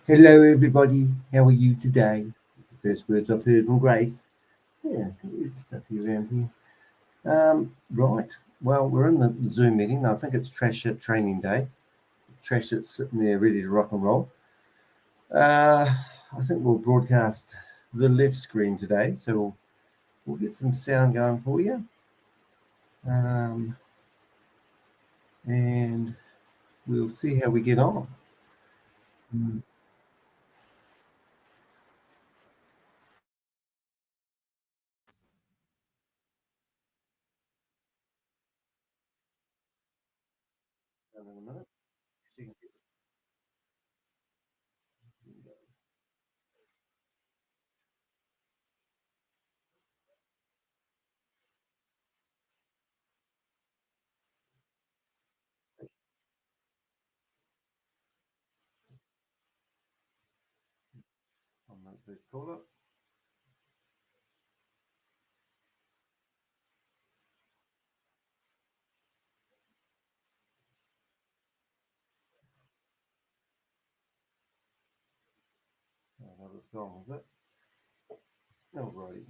Hello, everybody. How are you today? It's the first words I've heard from Grace. Yeah, good stuff here around here. Right. Well, we're in the Zoom meeting. I think it's Trash It Training Day. Trash It's sitting there ready to rock and roll. I think we'll broadcast the left screen today, so we'll get some sound going for you. And we'll see how we get on. In a minute. I'll make this caller. Another song, is it? Alrighty.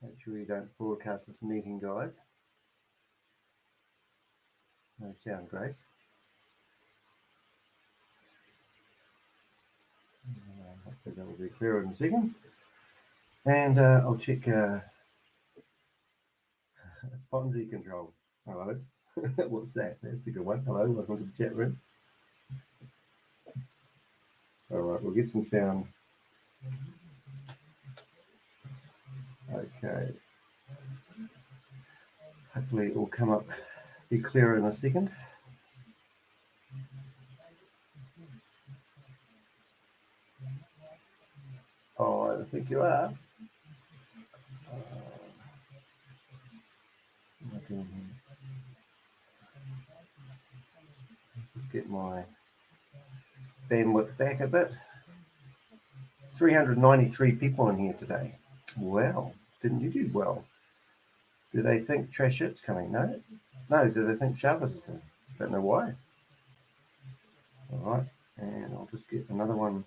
Make sure you don't broadcast this meeting, guys. No sound, Grace. Hopefully that will be clearer in a second. And I'll check Ponzi control. Hello. What's that? That's a good one. Hello, welcome to the chat room. All right, we'll get some sound. Okay. Hopefully it will come up, be clearer in a second. Oh, I think you are. Let's get my bandwidth back a bit. 393 people in here today. Well, didn't you do well? Do they think Trash It's coming? No. No, do they think Sharpers is coming? Don't know why. All right, and I'll just get another one.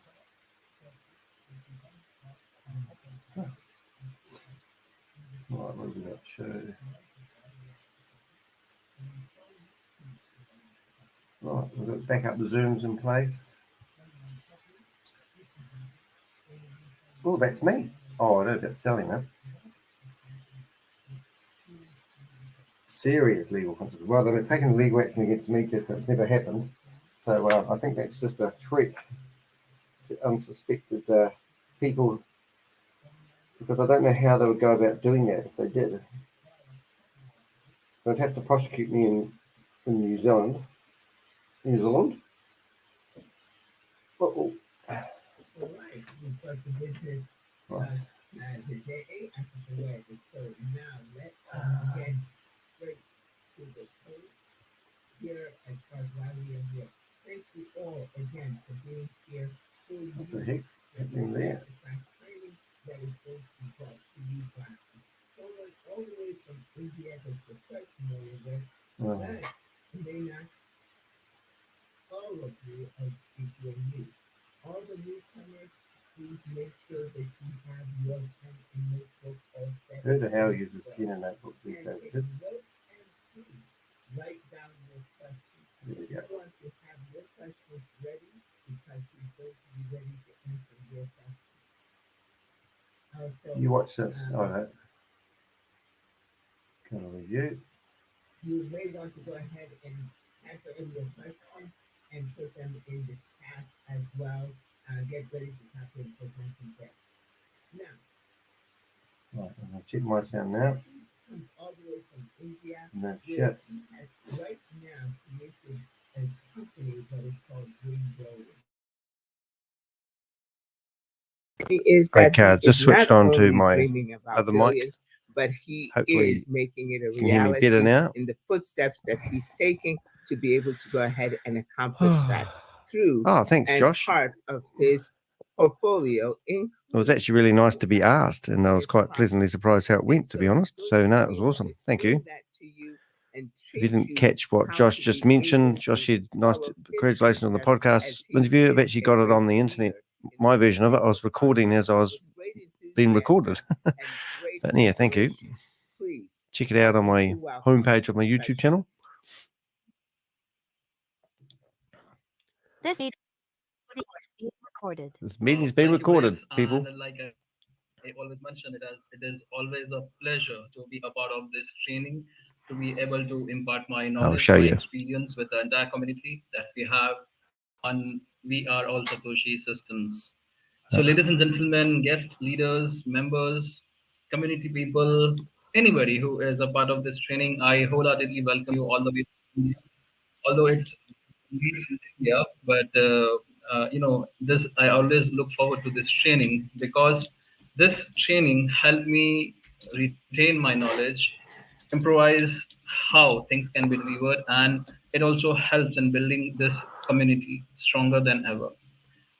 Right, maybe that show. Right, we've got back up the Zooms in place. Oh, that's me. Oh, I know that's selling it. Serious legal consequences. Well, they've taken legal action against me, kids. It's never happened. So I think that's just a threat to unsuspected people, because I don't know how they would go about doing that if they did. They'd have to prosecute me in New Zealand. New Zealand? Uh-oh. All right, we start the business today after the weather. So now let's get straight to the code here as far as why we are here. Thank you all again for being here. What the heck's happening there? Training that is going to be brought to you by someone all the way from India that you're quite familiar with. But may not all of you as people new. All the newcomers, please make sure that you have your pen and notebook all set. Who the hell uses pen and notebooks these days, kids? Write down your questions. There we go. You want to have your questions ready because he's going to be ready to answer your questions. Also, you watch this. All right. Kind of review. You may want to go ahead and answer in your questions and put them in the chat as well. Get ready to copy and present them there. Now, right, I'm going to check my sound now. Comes all the way from India. No shit. He has right now created a company that is called Green Rolling. Is that okay, just switched on to my other mic. But he Hopefully is making it a you can hear me reality better now. in the footsteps that he's taking to be able to go ahead and accomplish that through Oh, thanks, and Josh. part of his portfolio includes It was actually really nice to be asked, and I was quite pleasantly surprised how it went, to be honest. So, no, it was awesome. Thank you. If you didn't catch what Josh just mentioned, Josh said, nice, congratulations on the podcast interview. I've actually got it on the internet, my version of it. I was recording as I was being recorded. But yeah, thank you. Check it out on my homepage of my YouTube channel. This meeting is being recorded. This meeting's being recorded, people. And like I always mention it is always a pleasure to be a part of this training, to be able to impart my knowledge, show my you. experience with the entire community that we have on We Are All Satoshi Systems. So, ladies and gentlemen, guests, leaders, members, community people, anybody who is a part of this training, I wholeheartedly welcome you all the way from India. Although it's India, but this I always look forward to this training because this training helped me retain my knowledge, improvise how things can be delivered, and it also helps in building this community stronger than ever.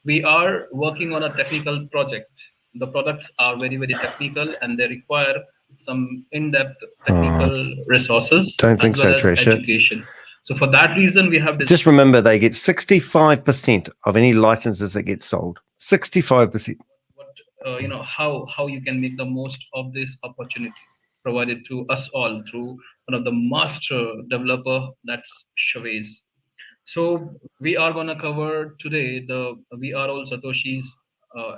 We are working on a technical project. The products are very, very technical and they require some in-depth technical resources Don't think as well so, as Tricia. education. So for that reason, we have Just remember, they get 65% of any licenses that get sold. 65%. How you can make the most of this opportunity provided to us all through one of the master developer, that's Chavez. So we are gonna cover today the We Are All Satoshi's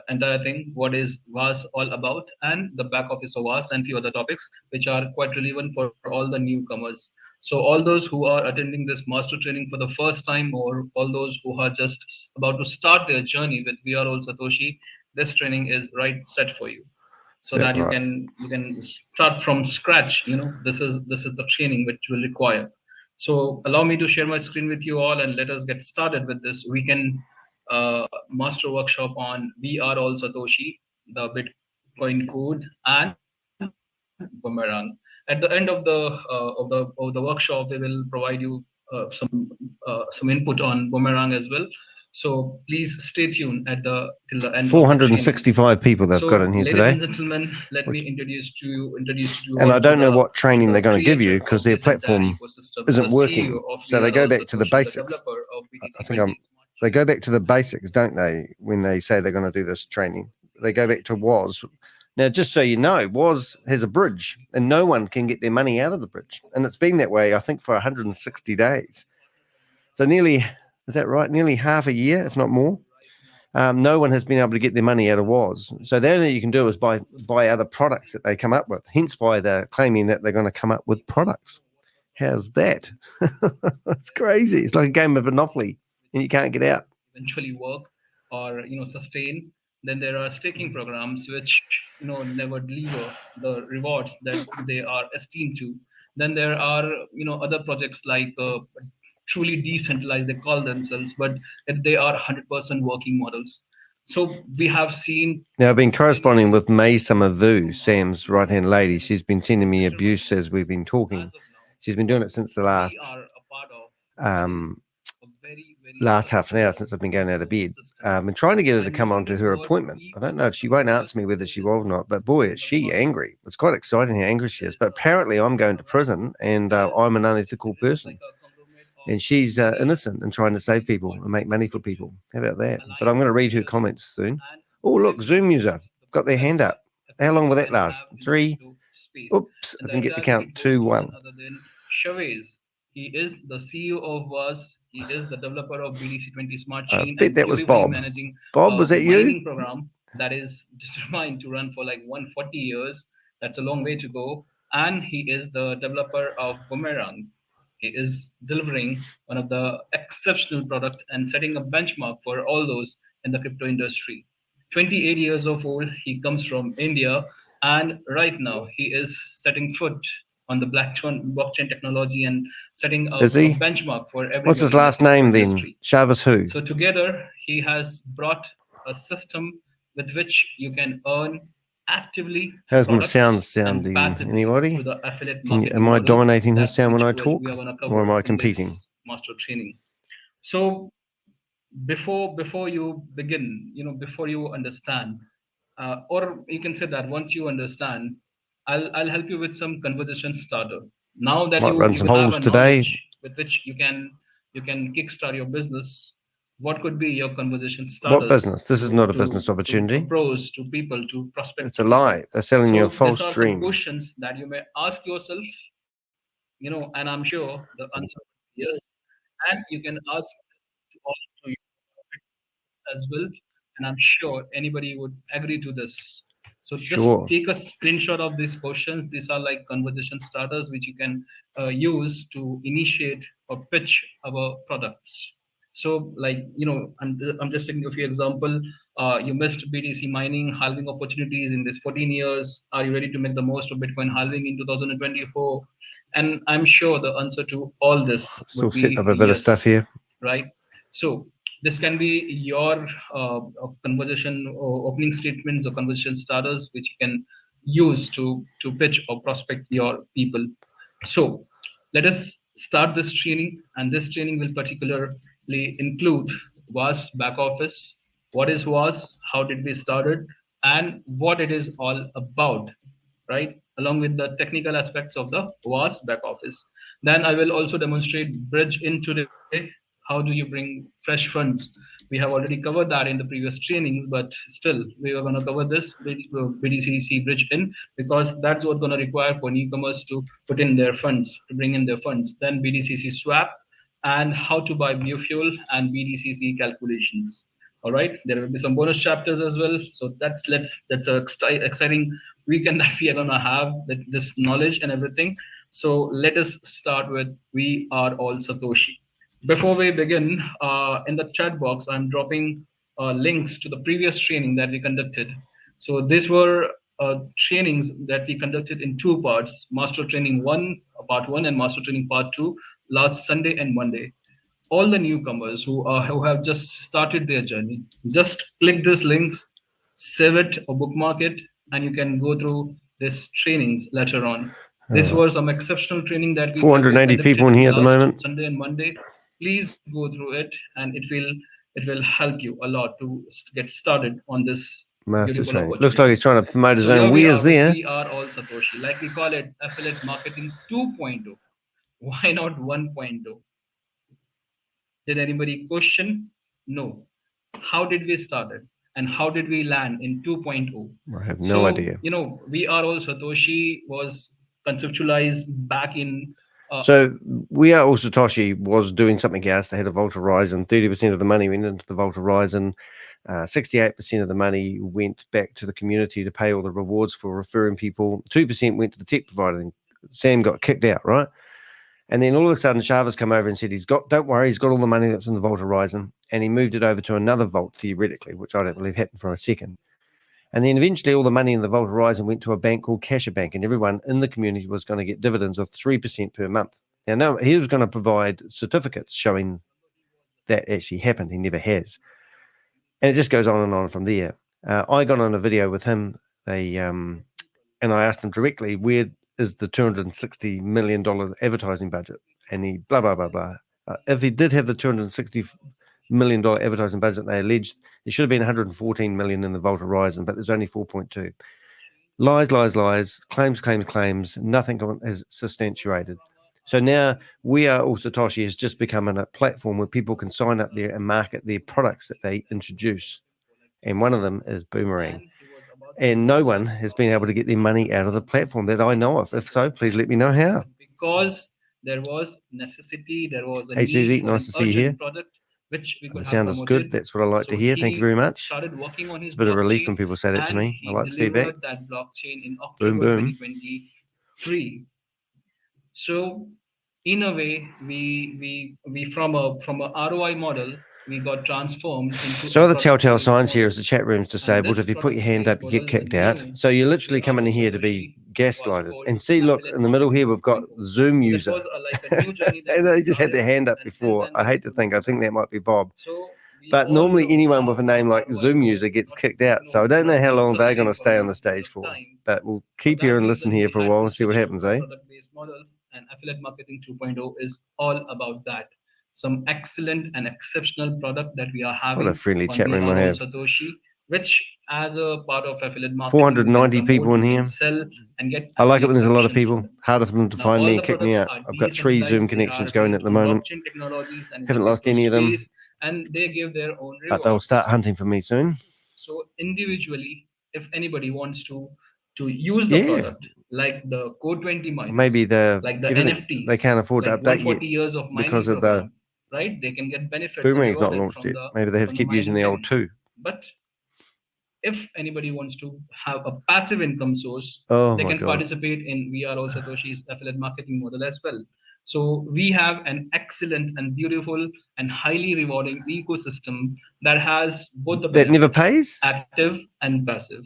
entire thing, what is VAS all about, and the back office of VAS, and few other topics which are quite relevant for all the newcomers. So all those who are attending this master training for the first time, or all those who are just about to start their journey with We Are All Satoshi, this training is right set for you, so that Right. you can start from scratch. This is the training which will require. So allow me to share my screen with you all, and let us get started with this weekend master workshop on We Are All Satoshi, the Bitcoin code, and Boomerang. At the end of the workshop, we will provide you some input on Boomerang as well. So please stay tuned at the till the end. 465 people they've got in here ladies today. and gentlemen, let me introduce to you. And all I don't to know the- what training to they're the going to give you creator because of their this entire platform ecosystem, isn't the working. CEO of So We they Are go All back to the Satoshi, basics. developer of I think BTCC. they go back to the basics, don't they, when they say they're going to do this training? They go back to WAS. Now, just so you know, WAS has a bridge and no one can get their money out of the bridge. And it's been that way, I think, for 160 days. So nearly, is that right? Nearly half a year, if not more. No one has been able to get their money out of WAS. So the only thing you can do is buy other products that they come up with. Hence why they're claiming that they're going to come up with products. How's that? It's crazy. It's like a game of Monopoly and you can't get out. Eventually work or sustain. Then there are staking programs which never deliver the rewards that they are esteemed to. Then there are other projects like truly decentralized, they call themselves, but they are 100% working models. So we have seen. Now, I've been corresponding with May Summer Vu, Sam's right-hand lady. She's been sending me abuse as we've been talking. She's been doing it since the last last half an hour since I've been going out of bed. And trying to get her to come on to her appointment. I don't know if she won't answer me whether she will or not, but boy, is she angry. It's quite exciting how angry she is. But apparently I'm going to prison and I'm an unethical person. And she's innocent and trying to save people and make money for people. How about that? But I'm going to read her comments soon. Oh, look, Zoom user got their hand up. How long will that last? 3? Oops, I didn't get to count 2, 1. Chavez. He is the CEO of VAS. He is the developer of BTC20 Smart I Chain. bet that was beautifully Bob. Managing Bob, was that you? mining program that is determined to run for like 140 years. That's a long way to go. And he is the developer of Boomerang. He is delivering one of the exceptional product and setting a benchmark for all those in the crypto industry. 28 years of old, he comes from India, and right now he is setting foot on the blockchain technology and setting a benchmark for everybody. What's his last name then? Chavez who? So together he has brought a system with which you can earn actively. How's my sound sounding? Anybody? Am I dominating his sound when I talk, or am I competing? Master training. So before you begin, before you understand, or you can say that once you understand, I'll help you with some conversation starter. Now that Might run you some have polls a today. knowledge with which you can kickstart your business, what could be your conversation starters? What business? This is not a to business opportunity. approach to people, to prospect It's a people. lie. They're selling you a So false these are some dream. questions that you may ask yourself, and I'm sure the answer is yes. And you can ask to all to you as well. And I'm sure anybody would agree to this. So just Sure. take a screenshot of these questions. These are like conversation starters which you can use to initiate or pitch our products. So, like, I'm just taking a few example. You missed BTC mining halving opportunities in this 14 years. Are you ready to make the most of Bitcoin halving in 2024? And I'm sure the answer to all this Still would setting be up a bit of yes, stuff here. right? So this can be your conversation or opening statements or conversation starters, which you can use to pitch or prospect your people. So let us start this training, and this training will particularly include WAS back office. What is WAS? How did we started? And what it is all about, right? Along with the technical aspects of the WAS back office. Then I will also demonstrate bridge in today. How do you bring fresh funds? We have already covered that in the previous trainings, but still we are going to cover this BTCC bridge in, because that's what going to require for newcomers to put in their funds, to bring in their funds. Then BTCC swap, and how to buy biofuel, and BTCC calculations. All right, there will be some bonus chapters as well. So that's a exciting weekend that we are gonna have with this knowledge and everything. So let us start with we are all Satoshi. Before we begin, in the chat box, I'm dropping links to the previous training that we conducted. So these were trainings that we conducted in two parts: Master Training One, Part One, and Master Training Part Two, last Sunday and Monday. All the newcomers who have just started their journey, just click these links, save it or bookmark it, and you can go through these trainings later on. This was some exceptional training that we 480 people in here at the last moment. Sunday and Monday. Please go through it, and it will help you a lot to get started on this Master beautiful training. opportunity. Looks like he's trying to promote his So here own we wares are with there. We Are All Satoshi, like we call it affiliate marketing 2.0. Why not 1.0? Did anybody question? No. How did we start it? And how did we land in 2.0? I have no idea. We Are All Satoshi was conceptualized back in. So We Are All Satoshi was doing something else. They had a Vault Horizon. 30% of the money went into the Vault Horizon. 68% of the money went back to the community to pay all the rewards for referring people. 2% went to the tech provider. And Sam got kicked out, right? And then all of a sudden, Shava's come over and said, don't worry, he's got all the money that's in the Vault Horizon. And he moved it over to another vault, theoretically, which I don't believe happened for a second. And then eventually all the money in the Vault Horizon went to a bank called Casher Bank, and everyone in the community was going to get dividends of 3% per month. Now, no, he was going to provide certificates showing that actually happened. He never has. And it just goes on and on from there. I got on a video with him, and I asked him directly, where is the $260 million advertising budget? And he blah, blah, blah, blah. If he did have the $260 million advertising budget they alleged, there should have been 114 million in the Vault Horizon, but there's only 4.2. Lies, lies, lies, claims, claims, claims, nothing is substantiated. So now We Are All Satoshi has just become a platform where people can sign up there and market their products that they introduce. And one of them is Boomerang. And no one has been able to get their money out of the platform that I know of. If so, please let me know how. Because there was necessity, there was a Hey, need Susie, for nice an to see you urgent here. product which we could The have sound is promoted. good. That's what I like to So hear. Thank you very much. started working on his It's a bit of relief blockchain, when people say that to and me. I he like the feedback. delivered that blockchain in Boom, October boom. 2023. So in a way, we from a ROI model, we got transformed into So a the telltale product-based signs here model. is the chat room's disabled. this If you put your hand up, product-based you get model, kicked the out. new So you're literally We Are coming in All here to be Satoshi was gaslighted. called And see, look, affiliate in the middle here, we've got 2.0. Zoom So that user. was like a new journey that And we they just had their started, hand up and since before. then I we hate to took think, I think that might be Bob. So we But all normally know anyone now with a name like ROI Zoom model user gets cannot, kicked out. So I don't know how be long they're going to sustained for a stay on long the period stage of for. time. But we'll For keep here that and listen reason, here we for a had while to and see what switch to happens, a eh? product-based model, and affiliate marketing 2.0 is all about that. some excellent and exceptional product that we are having. What a friendly on chat We room Are I All have. Satoshi, which as a part of affiliate marketing, 490 you can people in promote, you here. can sell and get I like it when there's a lot of commissions people. from them. Harder for them to Now, find all me the and kick me products out. are I've got 3 decentralized. Zoom They connections are going based at the on moment. blockchain technologies and in Haven't the lost crypto any of them, space, and they give their own but they'll rewards. start hunting for me soon. So individually, if anybody wants to use the product, like the Code 20 miners, Maybe like the NFTs, they can't afford to like update 140 yet years of mining because of program, the right? They can get benefits and Boomerang's not rewarded launched from yet. the Maybe they have from to the keep using mining the old chain. two. But if anybody wants to have a passive income source, Oh they my can God. participate in We Are All Satoshi's affiliate marketing model as well. So we have an excellent and beautiful and highly rewarding ecosystem that has both the That never benefits, pays? active and passive.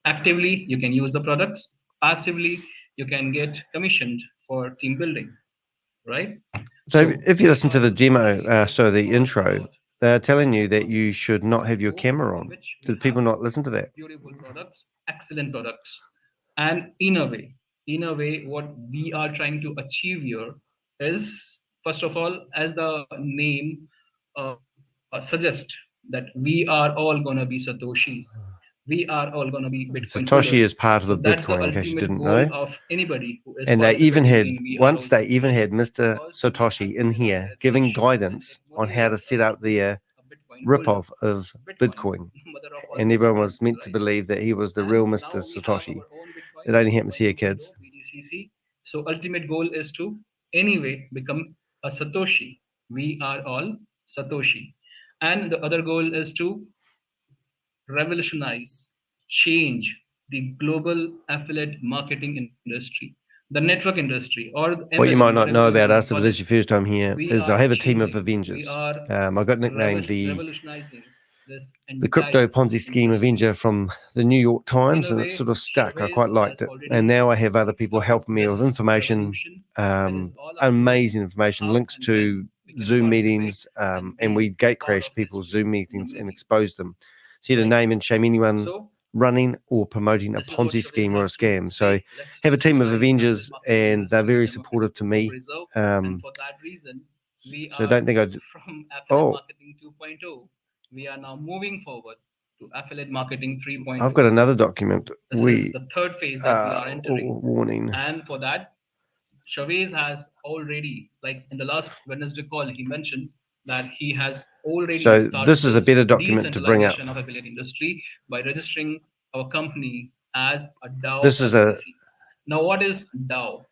Actively, you can use the products. Passively, you can get commissioned for team building, right? So if you we listen to are the demo, really so the all intro, about they're telling you that you should not have your camera on. which we Did people have not listen to that? beautiful products, excellent products. And in a way, what we are trying to achieve here is, first of all, as the name suggests, that we are all going to be Satoshis. We are all going to be Bitcoin Satoshi holders. is part of So the that's the Bitcoin, in case you ultimate didn't goal know. of anybody who is And they even participating had, in We Are once All they even Satoshi, had Mr. because we have Satoshi in built an here entire giving section, and guidance it on how to motivates set us up to be their a Bitcoin holder. ripoff of Bitcoin. Mother of all And everyone Bitcoins, was meant to right? believe that he was the And real now Mr. we have Satoshi. our own Bitcoin, It only happens here, Bitcoin 2.0, kids. BTCC. So ultimate goal is to anyway become a Satoshi. We are all Satoshi. And the other goal is to revolutionize, change the global affiliate marketing industry, the network industry, or What you MLM, might not whatever know you about want to us, if call it it. is your first time here, We is are I have a team of changing. We Avengers. are I got nicknamed revolutionizing this the Crypto entire Ponzi Scheme industry. Avenger from the New York So in Times, a and it's way, sort of stuck. I Chavez quite liked has it. already And now I have other people kickstarted helping me with this information, revolution that is all about amazing information, how links and to when we can Zoom participate meetings, and and we be gate part crash of people's history Zoom in a meetings and making, expose them. So you to right? name and shame anyone So running or promoting a this is what Ponzi Chavez scheme or a has to scam. So say. Let's have a team of decentralize affiliate Avengers, marketing and they're industry, very supportive democratic to proof of me. reserve, and for that reason, we So are don't think I'd. from affiliate Oh, marketing 2.0. We are now moving forward to affiliate marketing 3.0. I've got another document. This is the third phase that we are entering. Warning. And for that, Chavez has already, like in the last Wednesday call, he mentioned that he has already So started this is a better document to bring up. decentralization of affiliate industry by registering our company as a DAO This is a LLC. Now, what is DAO?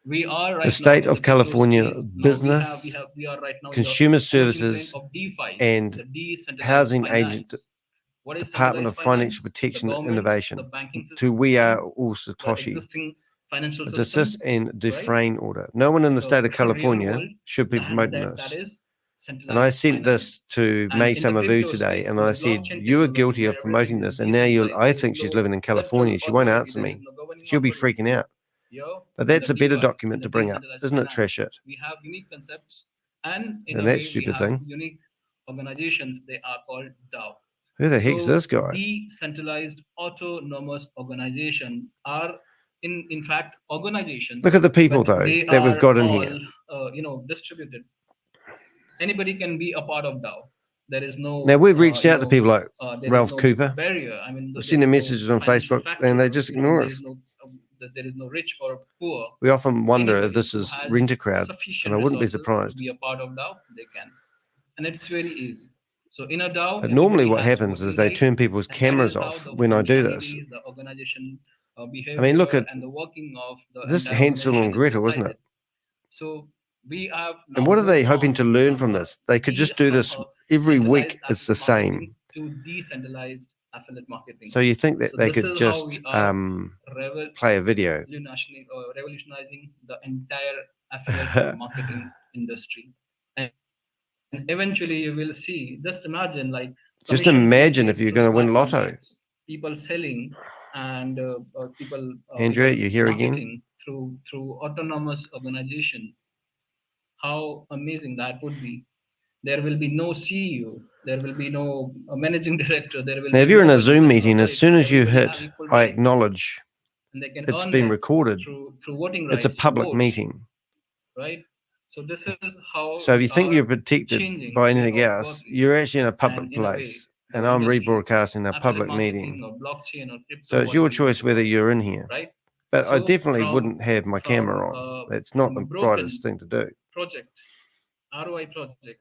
We are right the state now in of the crypto California space. Now business, we are right now in the consumer emerging trend services, of DeFi, and the decentralized housing finance. agent, What is Department centralized of Financial finance? The Protection governments, Innovation, the banking to we are system, all the Satoshi, existing financial a system, desist and right? defrain order. No one in the state of Real California world, should be promoting that this. is And I centralized sent finance. this to And May in the Samavu crypto today, space, and in the I said, blockchain you are technology, guilty where of everything promoting is this. And now decentralized, I there is think she's no living in central California. She won't authority, answer there is me. no governing She'll be authority. freaking out. Yeah, But in the that's a better DeFi, in document the to bring up, decentralized isn't it, finance, trash it? we have unique concepts, and in And a that way, we stupid have thing. unique organizations. They are called DAO. Who the heck's So this guy? decentralized autonomous organization are in fact organizations, Look at the people, but though, they that we've are got in all here. distributed. Anybody can be a part of DAO. There is no Now, we've reached out to people like there Ralph is no Cooper. barrier. I mean, We've there sent them is no messages on financial Facebook, factor. and they just ignore There us. is no there is no rich or poor. We often wonder if Anybody this who is has rent-a-crowd, and sufficient I wouldn't be resources to surprised. be a part of DAO, they can, and it's very easy. So in a DAO, But normally everybody what has happens is voting they rights, turn people's and that cameras is how off the when I do this. functionalities, the organization I behavior, mean, look at and the working of the this entire Hansel organization and is Gretel, isn't decided. it? So we have now And what are they moved hoping on to learn from from a this? They could just do this every week. centralized It's the affiliate marketing same. to decentralized affiliate marketing. So you think that So they this could is how just we are play a video? revolutionizing the entire affiliate marketing industry. And eventually you will see, just imagine, like Just commissions being imagine if paid you're through going to win smart lotto. contracts, people selling, and people Andrea, you here again? marketing through autonomous organization. How amazing that would be. There will be no CEO, there will be no managing director, there will Now, be if you're in a nobody Zoom central meeting, as authority. soon as you Everybody hit have equal I rights, acknowledge, and they can it's earn been that recorded. through voting It's a rights, through public votes, meeting. right? So this is how So if we you think are you're protected changing by the way anything of else, working. you're actually in a And public in a way, place, the and I'm industry, rebroadcasting a affiliate public marketing meeting. or blockchain or crypto So it's your whatever you choice want to whether call it, you're in here. right? But I So definitely wouldn't have my camera on. That's not from a the broken brightest thing to do. project, ROI project,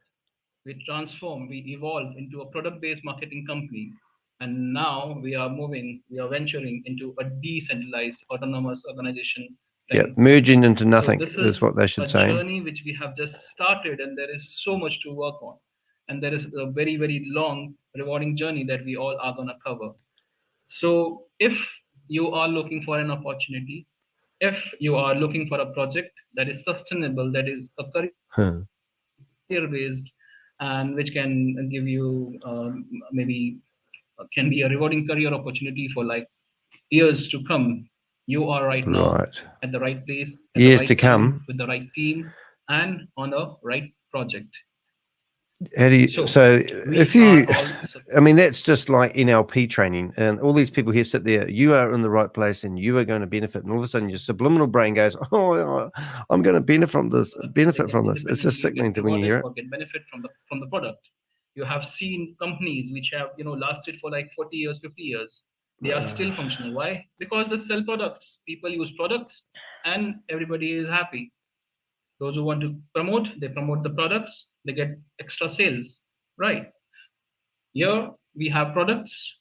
we transform, we evolve into a product-based marketing company. And now we are venturing into a decentralized autonomous organization Yeah, thing. merging into So nothing this is is what they a should say. journey which we have just started, and there is so much to work on. And there is a very, very long, rewarding journey that we all are going to cover. So if you are looking for an opportunity, if you are looking for a project that is sustainable, that is a career Huh. based, and which can give you maybe can be a rewarding career opportunity for like years to come, you are right now Right. at the right place at the Years to right time come. with the right team and on the right project. How do you, So so we if you, are all I mean, that's just like NLP training, and all these people here sit there, you are in the right place and you are going to benefit. And all of a sudden your subliminal brain goes, oh, I'm going to benefit from this, they can It's just independently sickening get to when you rewarded hear it. or get benefit from the product. You have seen companies which have lasted for like 40 years, 50 years. They are still functional. Why? Because they sell products. People use products and everybody is happy. Those who want to promote, they promote the products, they get extra sales. Right. Here we have products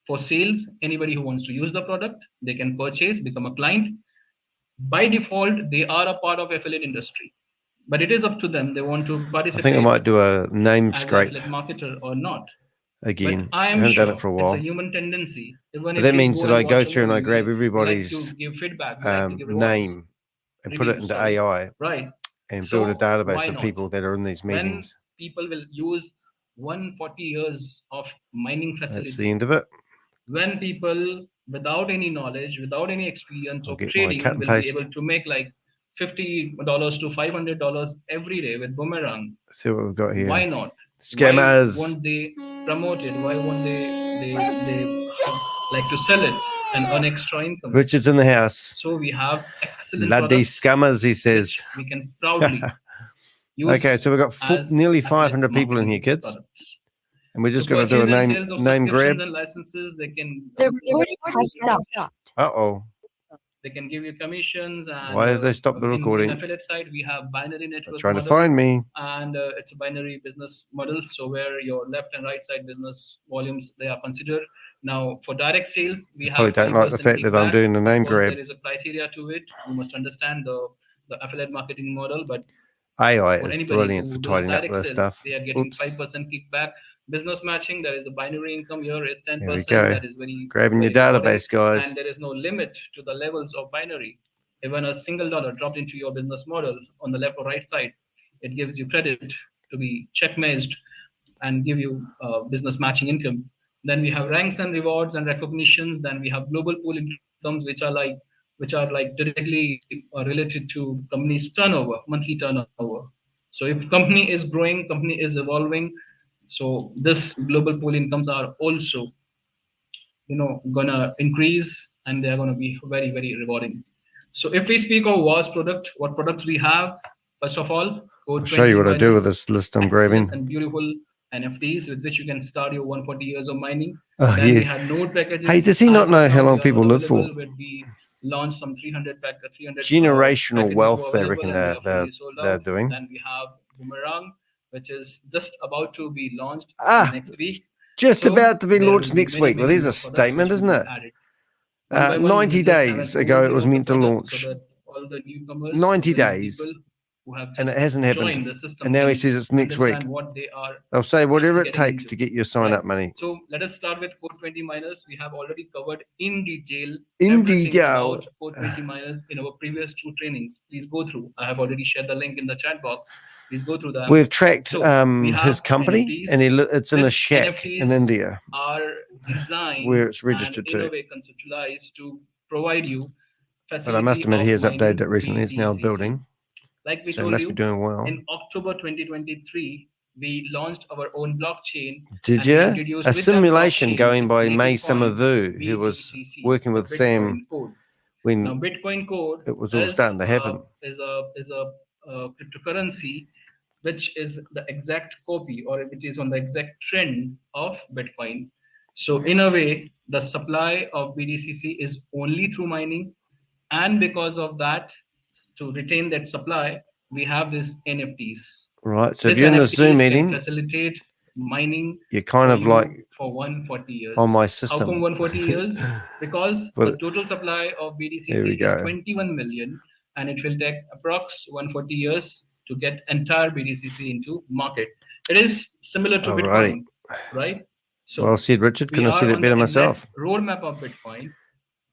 for sales. Anybody who wants to use the product, they can purchase, become a client. By default, they are a part of affiliate industry. But it is up to them. They want to I think I participate might do a name as an scrape affiliate marketer or not. But again. I I am haven't done it sure for a it's a while. human tendency. Even But if that we means go that and I go watch a through and I movie, grab we like everybody's to give feedback, we like to give name and put it reviews, into sorry. AI Right. and build a So database why of not? people that are in these When meetings. people will use 140 years of mining That's the facility, end of it. when people without any knowledge, without any experience I'll of get my cut trading and will be paste. able to make like $50 to $500 every day with Boomerang, Let's see what we've got here. why not? Scammers. Why won't they promote it? Why won't they like to sell it and earn extra income? Richard's in the house. So we have excellent Bloody products scammers, he says. which we can proudly use. Okay, so we've got as nearly affiliate 500 people in here, marketing kids. products. And we're So just going to do a purchase and sales of name grab. subscriptions and licenses, they can The recording has stopped. Uh-oh. they can give you commissions. And Why have they stopped the recording? in affiliate side we have binary They're network trying to model, find me. and it's a binary business model, so where your left and right side business volumes, they are considered. Now for direct sales, we They probably have don't like the 5% fact that I'm kickback. doing the name Of course, grab. there is a criteria to it. You must understand the affiliate marketing model, but AI for is anybody brilliant who for does tidying up direct this sales, stuff. they are getting Oops. 5% kickback. Business matching, there is a binary income here, is 10%. There we go. That is very Grabbing your very rewarding. database, guys. And there is no limit to the levels of binary. Even a single dollar dropped into your business model on the left or right side, it gives you credit to be check matched and give you business matching income. Then we have ranks and rewards and recognitions. Then we have global pool incomes, which are like directly related to company's turnover, monthly turnover. So if company is growing, company is evolving, so this global pool incomes are also gonna increase, and they're gonna be very, very rewarding. So if we speak of WAS product, what products we have? First of all, I'll code show you 20 what I do with miners, this list I'm excellent grabbing. and beautiful NFTs with which you can start your 140 years of mining. Oh, Then we yes. had node packages. Hey, does he not As know of how now, long they are people not live for? available, but we launched some 300 Generational packages wealth, were they available, reckon and they are they're fully sold they're out. doing. Then we have Boomerang, which is just about to be launched next week. Just So about to be there launched will be next many, week. Well, many there's a more products statement, which isn't will it? be added. One by one, 90 we'll just have an days ago, it overview was of the meant to product so launch. that all the newcomers, 90 all the new days, people who have and just it hasn't happened. joined the system And now he can says it's next week. understand what they are They'll say whatever it getting takes into. to get your sign Right. up money. So let us start with Code 20 miners. We have already covered in detail In everything detail. about Code 20 miners in our previous 2 trainings. Please go through. I have already shared the link in the chat box. Please go through them. We've tracked So we have his company, NFTs. and it's in a This shack in NFTs India are designed where it's and registered in a to. way conceptualized to provide you But I must facility admit, he of has mining updated it recently. It's now BTCC. building. Like we So he told must be you, doing well. in October 2023, we launched our own blockchain. Did and we you? introduced A with that simulation blockchain going its by native May coin, Summervu, who was BTCC, working or with Sam BitcoinCode. Now, when BitcoinCode it was all starting to happen. is a cryptocurrency which is the exact copy or which is on the exact trend of Bitcoin. So in a way, the supply of BTCC is only through mining, and because of that, to retain that supply, we have these NFTs. Right. So if This you're in the NFTs Zoom can meeting, facilitate mining you're kind for of you like for 140 years. on my How system. come 140 years? Because But the total supply of here we BTCC is go. 21 million, and it will take approx 140 years to get entire BTCC into market. It is similar to Alrighty. Bitcoin, right? So Well said, Richard. we Couldn't have are said it on better the myself. exact roadmap of Bitcoin.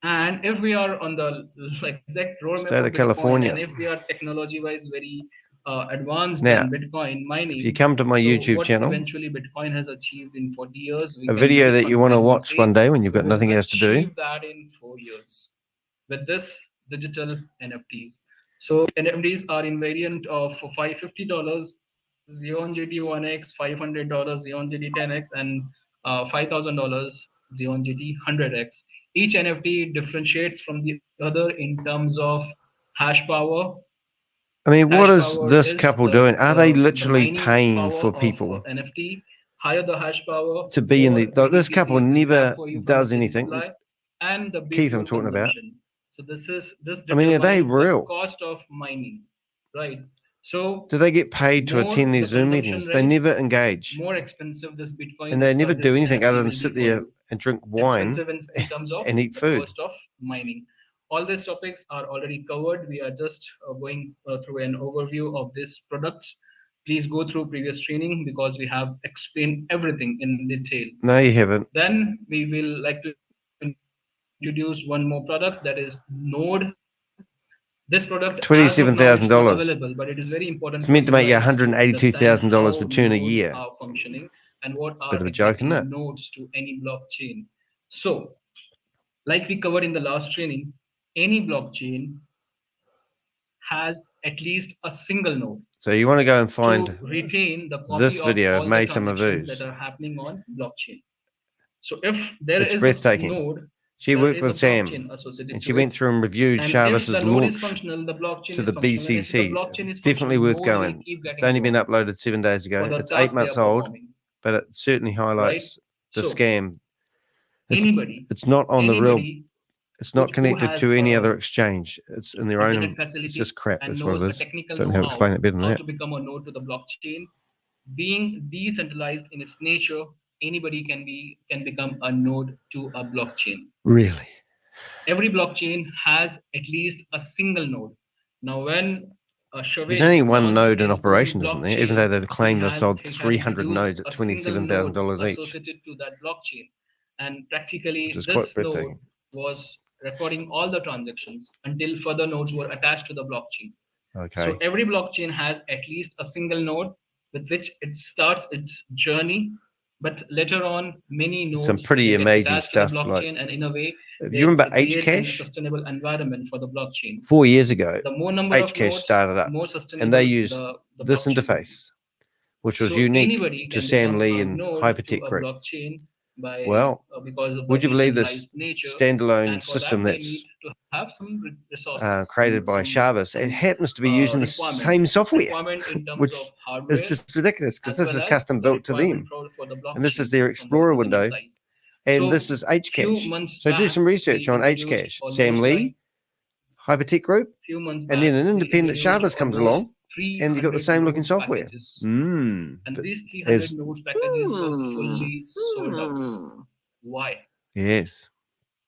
And if we are on the exact roadmap State of of Bitcoin, California. and if we are technology-wise very advanced Now, than Bitcoin mining, if you come to my so YouTube what channel, eventually Bitcoin has achieved in 40 years, we a can video very that you want to confidently watch say one day when you've got we will nothing else to do. achieve that in 4 years with this digital NFTs. So NFTs are invariant of $550 Xeon GT 1X, $500 Xeon GT 10X, and $5,000 Xeon GT 100X. Each NFT differentiates from the other in terms of hash power. I mean, what Hash is power this is couple doing? Are they the literally mining paying power for of people NFT. Higher the hash power, to be in more the? This BTCC couple it will never grab for you from does the daily anything. supply, and the Keith, I'm BTU talking about. consumption. So this I mean, are they determines the real? cost of mining, right? So Do they get paid to more attend the these Zoom consumption meetings? They rate, never engage, more expensive this Bitcoin, and they never this do anything NFT other than will be sit for there you. and drink wine Expensive in terms of and eat the food. cost of mining. All these topics are already covered. We are just going through an overview of this product. Please go through previous training because we have explained everything in detail. No, you haven't. Then we will like to introduce one more product, that is Node. This product as of now it's not $27,000. available, but it is very important It's for meant to you make you guys to understand $182,000 how return a nodes year. are functioning and what It's a are bit of a joke, exactly isn't it? nodes to any blockchain. So, like we covered in the last training, any blockchain has at least a single node So you want to go and find to retain the this copy of video of all the Mesa transactions Mavuz. that are happening on blockchain. So if there It's is a breathtaking. node, She there worked is a with Sam, blockchain associated and she to went it. through and reviewed And if Chavez's the node is launch functional, the blockchain to is the functional. And if the BTCC. blockchain is Definitely functional, worth nodes will going. keep It's getting only been work uploaded 7 days ago. for the It's 8 task they are months old, performing, but it certainly right? highlights the So scam. anybody, It's not on the real. It's not who connected has to any a other exchange. It's in their internet own. It's facility just crap. and That's what knows it a is. technical Don't know how to know-how explain it better than how that. to become a node to the blockchain, being decentralized in its nature, anybody can become a node to a blockchain. Really? Every blockchain has at least a single node. Now, when There's Chavez only one launched node in his own operation, isn't there? Even though blockchain, they've claimed they sold he had 300 introduced nodes at a single node $27,000 each, associated to that blockchain. And which practically is quite this node breathtaking. was recording all the transactions until further nodes were attached to the blockchain. Okay. So every blockchain has at least a single node with which it starts its journey, but later on many nodes Some pretty will get amazing attached to the stuff. blockchain, Like, and in a way you they remember create a Hcash? sustainable environment for the blockchain. 4 years ago, The more number of Hcash nodes, started up, more and sustainable they used the this blockchain will be. interface, which was So unique anybody to can Sam become Lee a and node to Hypertech a Group. blockchain by Well, because of the would you believe this decentralized nature, standalone and for system that they that's need to have some resources, created by Chavez? It happens to be using the same software, requirement in terms which of is hardware just ridiculous because as this well is as custom the built to requirement them. for the And this is blockchain their from the Explorer internet window. size. And So this is few Hcash. months So do back, some research we on introduced Hcash. Sam almost like Lee, Hypertech Group, few months and then back, an we independent introduced Chavez comes almost along, and you've got the 300 same looking node software. packages. And And these 300 as nodes packages were fully sold out. Why? yes,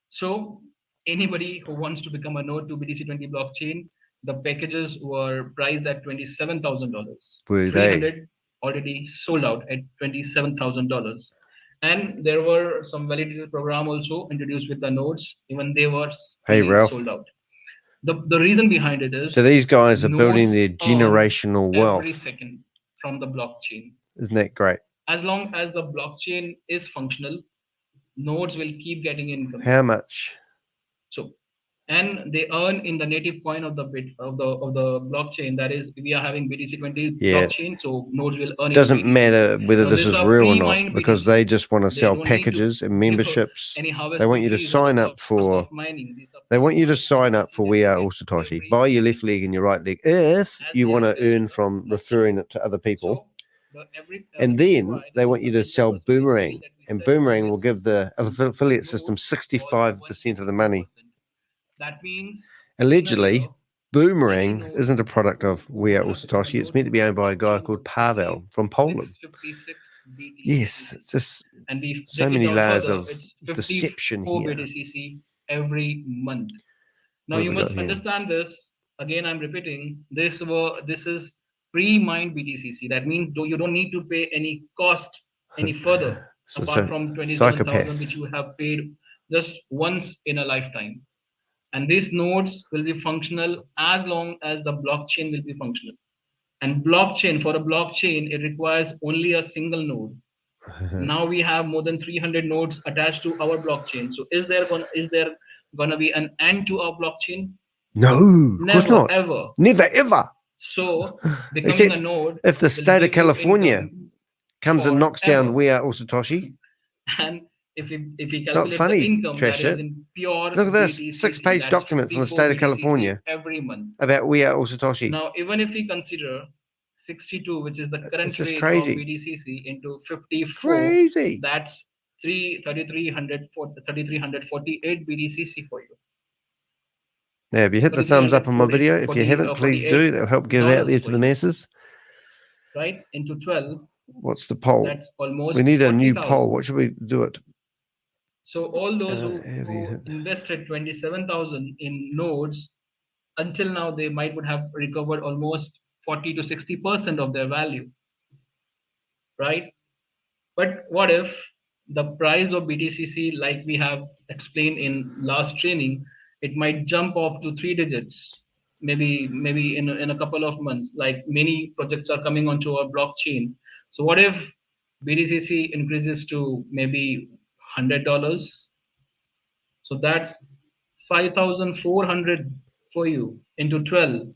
So anybody who wants to become a node to BTC20 blockchain, the packages were priced at $27,000. were they? 300 already sold out at $27,000. And there were some validated program also introduced with the nodes, even they were Hey, fully Ralph. sold out. The reason behind it is So these guys are building nodes their earn generational every wealth. second from the blockchain. Isn't that great? As long as the blockchain is functional, nodes will keep getting income. How much? So and they earn in the native coin of the blockchain. That is, we are having BTC20 Yeah. blockchain, so nodes will earn. Doesn't in BTCC. matter whether Now, this these is are real or not, pre-mined because they BTCC. just want to They sell don't need to packages and give memberships. any They harvesting want you to fees or the sign up cost for. of mining. These are They want you to pre-mined sign up BTCC for that We you Are get All Satoshi. every Buy your single left leg and your right leg if as you we want to have tested earn the from blockchain. referring it to other people. So And if you then provide they the want you to sell 10% Boomerang, yield that we and said Boomerang on will this give the affiliate node system was 65% of the money. 182%. That means Allegedly, in a year, Boomerang node isn't a product of We Are All would have Satoshi. become It's meant to be owned by a guy blockchain called would Pavel receive from Poland. 656 BTCC. Yes, it's just And we so break it many down layers further. of It's deception 54 here. BTCC every month. Now What have you we got must here? understand this. Again, I'm repeating. This is pre-mined BTCC. That means you don't need to pay any cost any further apart from 27,000 which psychopaths. you have paid just once in a lifetime. And these nodes will be functional as long as the blockchain will be functional. And for a blockchain, it requires only a single node. Now we have more than 300 nodes attached to our blockchain. So is there gonna be an end to our blockchain? No, of course Never, not. ever. Never, ever. So becoming Except a node if the will state of give you California income comes and knocks forever. down We Are All Satoshi. And if we It's not calculate funny, the income that trash is it. in pure Look at this BTCC, 6-page that's document from the 54 state of BTCC California every month. about We Are All Satoshi. Now, even if we consider 62, which is the current It's just rate crazy. of BTCC, into 54, Crazy. that's 3,348 BTCC for you. Now, if you hit the thumbs up on my video, if you haven't, please do. That'll help get it out there to the masses. Right? Into 12. What's the poll? That's almost We need a new 40,000. poll. What should we do it? So all those who invested 27,000 in nodes, until now they would have recovered almost 40 to 60% of their value, right? But what if the price of BTCC, like we have explained in last training, it might jump off to 3 digits, maybe in a couple of months, like many projects are coming onto our blockchain. So what if BTCC increases to maybe $100? So that's 5,400 for you into 12.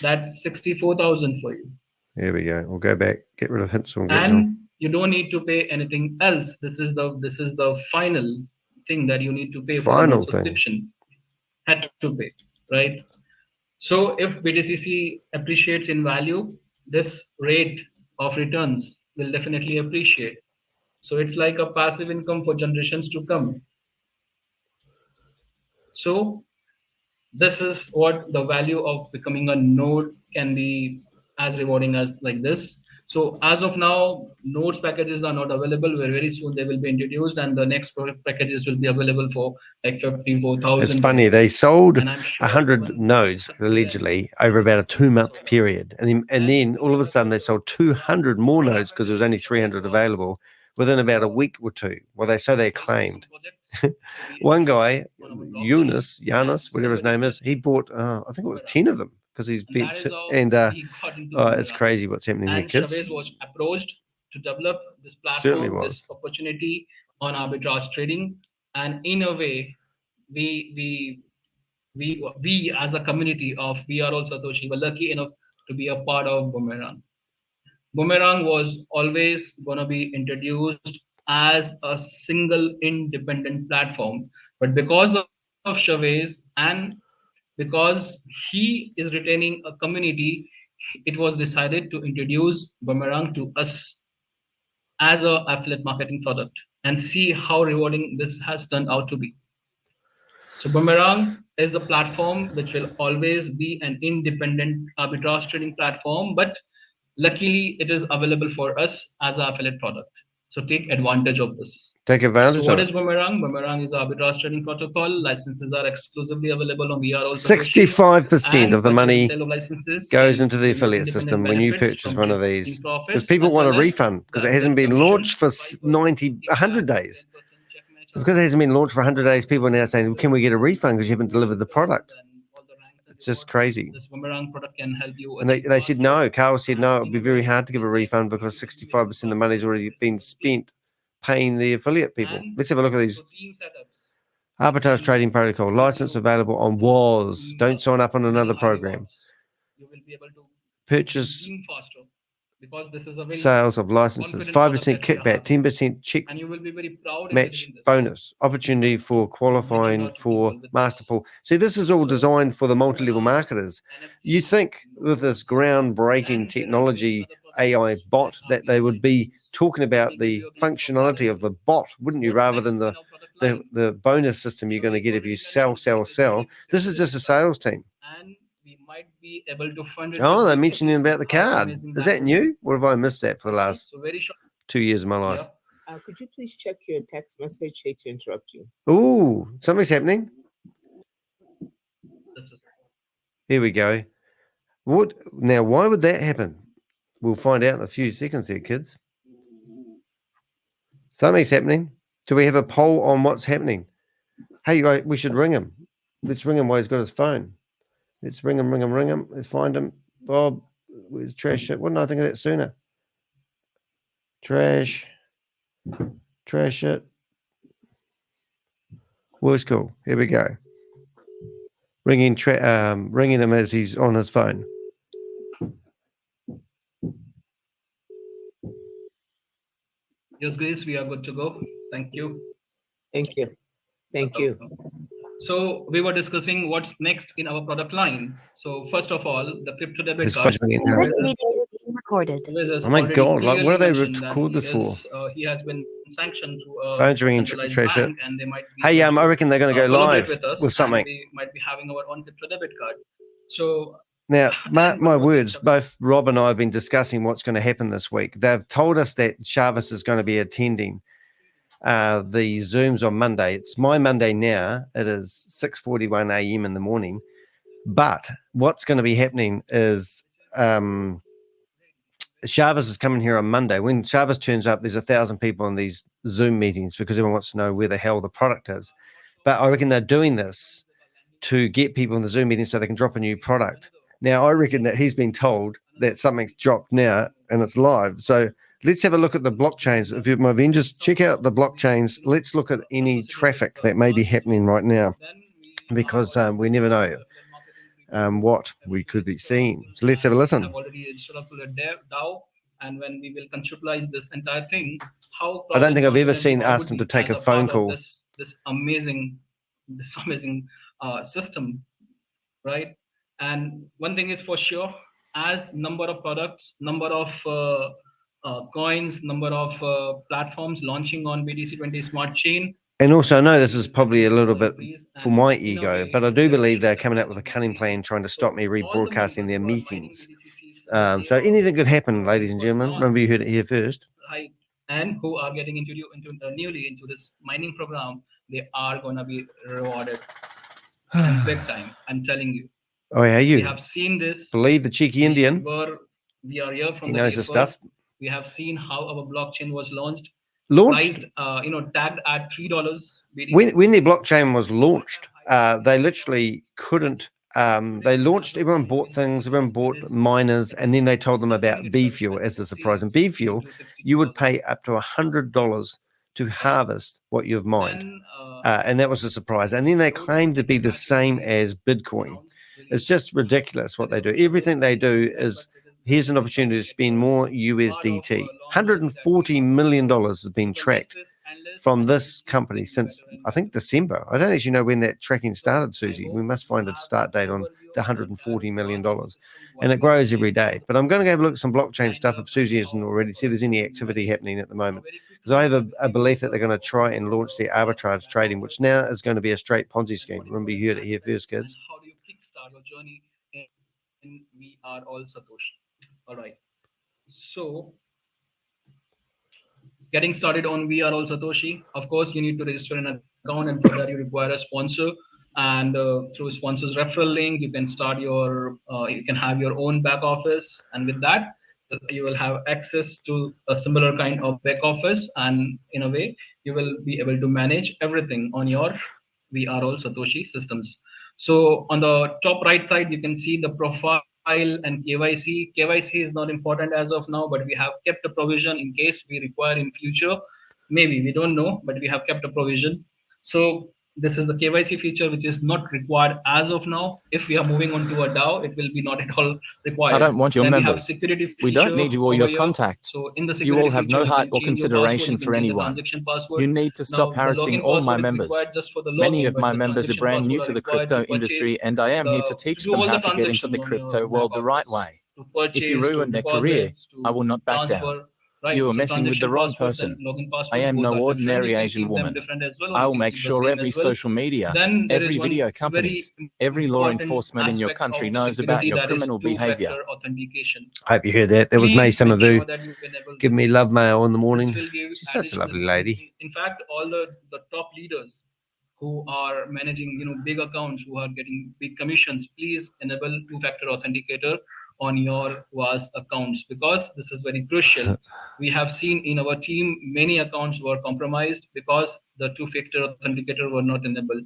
That's 64,000 for you. There we go. We'll go back. Get rid of hints on And you don't need to pay anything else. This is the final thing that you need to pay for the node subscription. Had to pay, right? So if BTCC appreciates in value, this rate of returns will definitely appreciate. So it's like a passive income for generations to come. So this is what the value of becoming a node can be, as rewarding as like this. So as of now, nodes packages are not available. Very soon they will be introduced, and the next packages will be available for like 54,000. It's funny, they sold 100 nodes allegedly over about a 2-month period, and then all of a sudden they sold 200 more nodes because there was only 300 available within about a week or two. Well, they claimed. One guy, Giannis, whatever his name is, he bought I think it was 10 of them because he's been and it's crazy what's happening here, kids. Chavez was approached to develop this platform, this opportunity on arbitrage trading, and in a way, we as a community of We Are All Satoshi were lucky enough to be a part of Boomerang. Boomerang was always going to be introduced as a single independent platform, but because of Chavez and because he is retaining a community, it was decided to introduce Boomerang to us as an affiliate marketing product and see how rewarding this has turned out to be. So Boomerang is a platform which will always be an independent arbitrage trading platform, but luckily it is available for us as an affiliate product. So take advantage of this. Take advantage. So what is Boomerang? Boomerang is an arbitrage trading protocol. Licenses are exclusively available on VR. 65% of the money goes into the affiliate system when you purchase one of these, because people want a refund because it hasn't been launched for 100 days. So because it hasn't been launched for 100 days, people are now saying, can we get a refund because you haven't delivered the product? It's just crazy. This Boomerang product can help you. And they said no. Carl said no, it would be very hard to give a refund because 65% of the money's already been spent paying the affiliate people. Let's have a look at these. Arbitrage trading protocol license available on WAS. Don't sign up on another program. You will be able to Purchase team faster because this is a very sales of licenses. 5% kickback, 10% check and you will be very proud match bonus. Opportunity for qualifying for master pool. See, this is all designed for the multi-level marketers. You think with this groundbreaking technology AI bot that they would be talking about the functionality of the bot, wouldn't you, rather than the bonus system you're going to get if you sell. This is just a sales team. And we might be able to fund it. Oh, they're mentioning about the card. Is that new? Or have I missed that for the last 2 years of my life? Could you please check your text message? Hate to interrupt you. Ooh, something's happening. Here we go. What now? Why would that happen? We'll find out in a few seconds here, kids. Something's happening. Do we have a poll on what's happening? Hey, we should ring him. Let's ring him while he's got his phone. Let's ring him. Let's find him. Bob, where's Trash? Wouldn't I think of that sooner? Trash it. Voice call. Here we go. Ringing him as he's on his phone. Yes, Grace, we are good to go. Thank you. Thank you. So we were discussing what's next in our product line. So first of all, the crypto debit card. This meeting is being recorded. Oh my God! Like, what do they record this for? He has been sanctioned through a phone's ringing, bank, and they might be hey, I reckon they're going to go live with something. We might be having our own crypto debit card. So now, mark my words, both Rob and I have been discussing what's going to happen this week. They've told us that Chavez is going to be attending the Zooms on Monday. It's my Monday now. It is 6:41 a.m. in the morning. But what's going to be happening is Chavez is coming here on Monday. When Chavez turns up, there's 1,000 people in these Zoom meetings because everyone wants to know where the hell the product is. But I reckon they're doing this to get people in the Zoom meeting so they can drop a new product. Now, I reckon that he's been told that something's dropped now and it's live. So let's have a look at the blockchains. If you're my Avengers, check out the blockchains. Let's look at any traffic that may be happening right now because we never know what we could be seeing. So let's have a listen. And when we will conceptualize this entire thing, how I don't think I've ever asked him to take a phone call. This amazing system, right? And one thing is for sure, as number of products, number of coins, number of platforms launching on BTC20 Smart Chain. And also, I know this is probably a little bit for my ego, but I do believe they're coming up with a cunning plan trying to stop me rebroadcasting their meetings. So anything could happen, ladies and gentlemen. Remember, you heard it here first. Right. And who are getting newly into this mining program, they are going to be rewarded in big time. I'm telling you. Oh, yeah, you we have seen this. Believe the cheeky Indian. We are here from he knows the stuff. We have seen how our blockchain was launched. Priced, tagged at $3. When the blockchain was launched, they literally couldn't. They launched. Everyone bought things. Everyone bought miners, and then they told them about B fuel as a surprise. And B fuel, you would pay up to $100 to harvest what you've mined, and that was a surprise. And then they claimed to be the same as Bitcoin. It's just ridiculous what they do. Everything they do is, here's an opportunity to spend more USDT. $140 million has been tracked from this company since, I think, December. I don't actually know when that tracking started, Susie. We must find a start date on the $140 million. And it grows every day. But I'm going to go have a look at some blockchain stuff if Susie hasn't already, see if there's any activity happening at the moment. Because I have a belief that they're going to try and launch their arbitrage trading, which now is going to be a straight Ponzi scheme. Remember, you heard it here first, kids. How do you kickstart your journey in We Are All Satoshi? All right. So getting started on We Are All Satoshi, of course, you need to register an account, and for that you require a sponsor. And through sponsor's referral link, you can start you can have your own back office. And with that, you will have access to a similar kind of back office. And in a way, you will be able to manage everything on your We Are All Satoshi systems. So on the top right side, you can see the profile and KYC. KYC is not important as of now, but we have kept a provision in case we require in future. Maybe, we don't know, but we have kept a provision. So this is the KYC feature, which is not required as of now. If we are moving on to a DAO, it will be not at all required. I don't want your Then we have members. security We don't feature need you or over your here. contact. So in the You security all have feature, no you heart can or change your password, consideration you can for change the anyone. transaction password. You need to stop Now, the harassing login all my password is members. required just for the login, Many of but my the members are transaction brand new password to are the required crypto to purchase industry, and I am here to teach do them all how the to get into the transactions on your crypto world back the right office, way. to purchase, If you to ruin their career, deposits, to I will not back down. transfer. Right. You are So messing with the transaction wrong passwords and person. login I passwords am both no are different. ordinary You can Asian keep them woman. different as well, or I you will can make keep the sure same every as well. social media, Then there every is one video very companies, every law important enforcement in your aspect country of knows about security, your that is criminal behavior. two-factor authentication. I hope you heard that. That was me, Please make sure Samavu. that you enable Give me this. love mail in the This morning. will give She's such a additional, lovely lady. in fact, all the top leaders who are managing big accounts, who are getting big commissions, please enable two-factor authenticator on your VAS accounts, because this is very crucial. We have seen in our team many accounts were compromised because the two-factor authenticator were not enabled.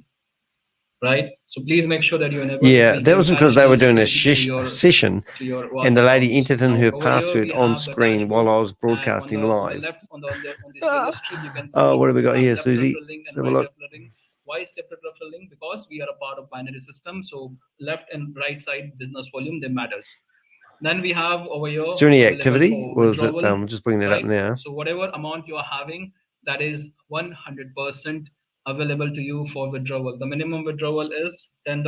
Right, so please make sure that you enable. Yeah, that was because they were doing a session, to your VAS and the lady accounts. entered in Now, her over here password we on have the screen while dashboard, I was and broadcasting on the live. left, on this yellow stream, you can see Oh, what have we got here, left Susie? referral link and Have a right look. referral link. Why is separate referral link? Because we are a part of binary system, so left and right side business volume, they matters. Then we have over here, Is there any available activity? for Was it? withdrawal, Just bring that up right? now. So whatever amount you are having, that is 100% available to you for withdrawal. The minimum withdrawal is $10.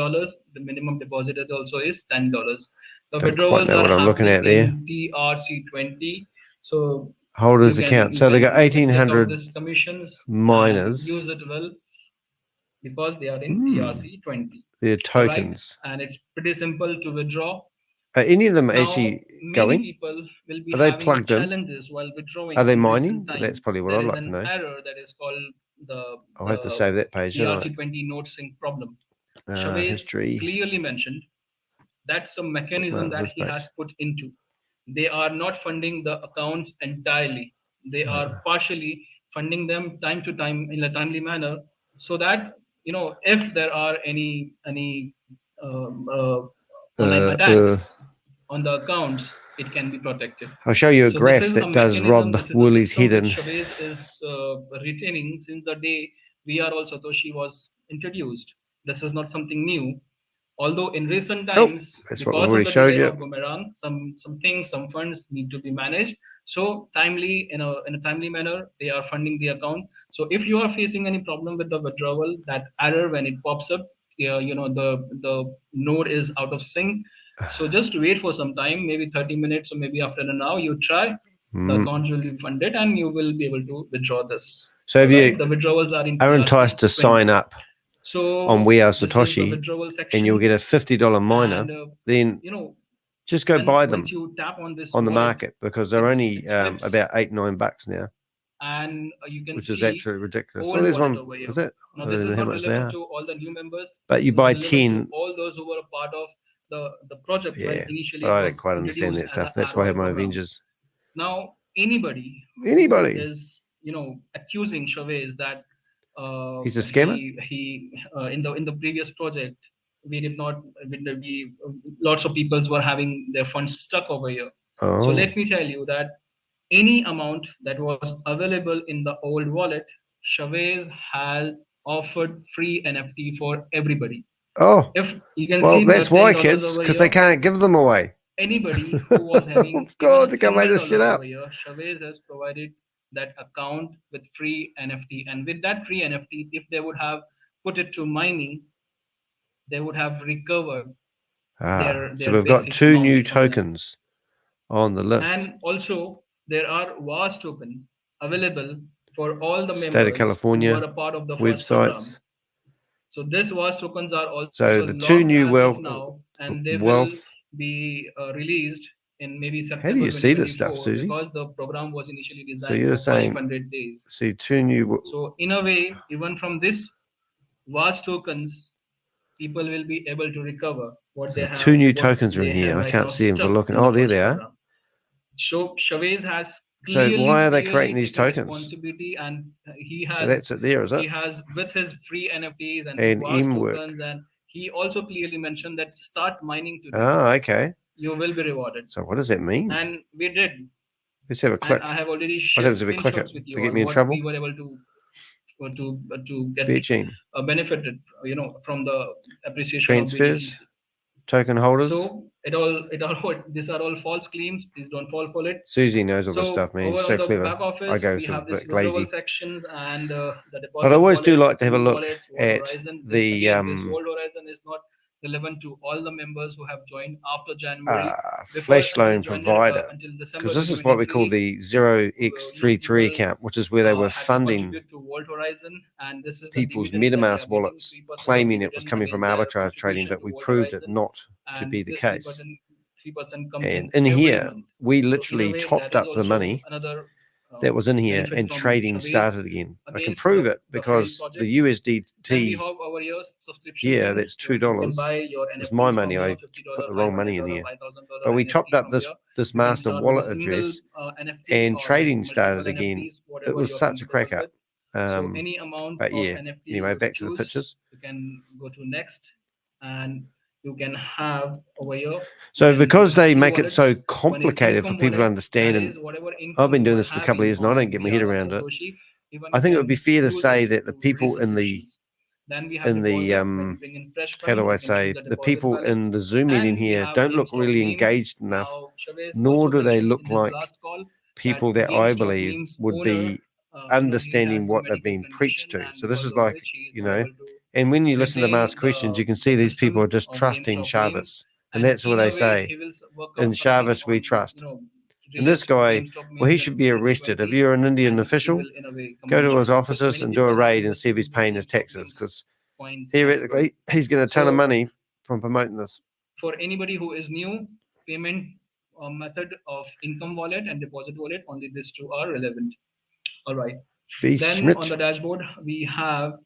The minimum deposited also is $10. The Don't quite withdrawals know are what I'm looking happening at there. in TRC20. So Holders you can, account. you So they can got take up 1,800 this commissions and miners. use it well, because they are in TRC20. They're tokens. Right? And it's pretty simple to withdraw. Are any of them Now, actually many going? people will be Are they having plugged in? challenges while withdrawing. Are they in mining? recent time. That's probably what There I'd is like to an know. error that is called I'll have to save that page, don't I? TRC20 node sync problem. Chavez History. clearly mentioned that's a mechanism No, that this he page. has put into. They are not funding the accounts entirely. They are partially funding them time to time in a timely manner, so that if there are any online attacks on the accounts, it can be protected. I'll show you a So graph this is that a does mechanism, Rob this is a Wooley's system hidden. which Chavez is retaining since the day VR or Satoshi was introduced. This is not something new. Although in recent times, That's what we've because of already the showed delay you. of Boomerang, some things, some funds need to be managed. So timely, in a timely manner, they are funding the account. So if you are facing any problem with the withdrawal, that error when it pops up, the node is out of sync. So just wait for some time, maybe 30 minutes or maybe after an hour, you try. The accounts will be funded and you will be able to withdraw this. So if you the withdrawals are enticed to sign up so on We Are this is the Satoshi, withdrawal section, and you'll get a $50 miner, and, then just go buy them once you tap on this on the wallet, market, because they're only flips, about $8-9 now, and you can which see is absolutely ridiculous. old Oh, there's wallet one. over here. Is it? Now I this don't is know how not much they relevant are. to all the new members, But this you is buy relevant 10. to all those who were a part of the project when Yeah, initially but it I was don't quite understand that introduced as stuff. a That's why I have my program. Avengers. Now anybody is accusing Chavez that he's a scammer. He in the previous project, we did not we lots of people were having their funds stuck over here. So let me tell you that any amount that was available in the old wallet, Chavez has offered free NFT for everybody. Oh, if you can well, see that's the why, $10 kids, over because here, they can't give them away. anybody who was having even God, a they can't make single this shit dollar up. over here, Chavez has provided that account with free NFT. And with that free NFT, if they would have put it to mining, they would have recovered their so we've got basic 2 amount new from them. tokens on the list. And also, there are VAS token available for all the State of members California who are a part of the first program. websites. So this VAS tokens are also So the 2 new as of now, and they will wealth. be released in maybe September How do you see this stuff, 2024, Susie? because the program was initially So designed you're for saying 500 days. See 2 new. So in a way, even from this VAS tokens, people will be able to recover what they have. 2 new what tokens are they in here. have I right can't now see them for stuck looking. in the Oh, there first they are. program. So Chavez has So clearly, why are they clearly creating these taken tokens? responsibility, and he So has that's it there, is he it? has with his free NFTs and And VAS M work. tokens, and he also clearly mentioned that start mining today. Oh, okay. You will be rewarded. So what does that mean? And we did. Let's have a click. And I have already What shared happens if we click it? screenshots with you They get on me in what trouble? we were able to to get fetching, benefited, from the appreciation transfers, of BTCC. token holders. So these are all false claims. Please don't fall for it. Susie knows all this So stuff, man. over She's so on the clever. back office, I go we sort have of a this bit withdrawal lazy. sections and the deposit. But I always do wallets, like to have a pool look wallets, Vault at Horizon. This, the again, this Vault Horizon is not relevant to all the members who have joined after January. flash loan provider, Until December because this is what we call 2023, the 0x33 account, which is where they were had to funding contribute to Vault Horizon, and this is the people's dividend that we are MetaMask getting, wallets, 3% of claiming it was dividend coming from against their arbitrage trading, contribution but to we Vault proved it Horizon. not to And be the this case. 3% comes And in in every here, month. we So in a literally way, topped that is up the also money another that was in here, benefit and from trading Chavez started again. I can against prove it the failed because project. the Then we USDT have our year's subscription here, link. that's So you can $2. buy your It's NFTs my from money. here, I $50, put the wrong money in $500, here. $5,000 But we NFT topped up from this here. this You can master start with a wallet single address, NFT and or trading multiple started again. NFTs, It whatever was you're such a crack comfortable up. with. So any amount But of yeah, NFT anyway, you back to the choose, pictures. you can go to next, and you can have over here. So you can because have they two make it wallets. so One is complicated for income people to wallet, understand, that and is whatever I've income been you doing are this for a couple of having years and I on don't get my head VR on around it. Satoshi, even I you think it would can be fair to use say it that the to people in the resubscriptions. Then we have in deposit. When the you bring in fresh how fund, do I you can choose say, the the deposit people balance. in the Zoom meeting And we here have don't claim look stop really memes. engaged enough, Now, Chavez nor also do they mentioned look in his like last call people that that I GameStop believe memes would owner, be he understanding has some what they've medical been preached condition, to. and So this because is of like, which he is you not know, able to and when you listen to them retain ask questions, you can the see these people are system just of trusting GameStop memes. Chavis. And that's what In they a way, say. he will work In out something Chavis, we on, trust. And relate this guy, GameStop well, he memes should and be arrested. If consequently, you're an Indian and he official, will in a way go to commend his you, because offices many and do a people raid and invest see if he's in paying his GameStop taxes, memes because coins as well. theoretically he's getting a ton of So money from promoting this. for anybody who is new, payment method of income wallet and deposit wallet, only these two are relevant. All right. Be Then Schmidt. on the dashboard, we have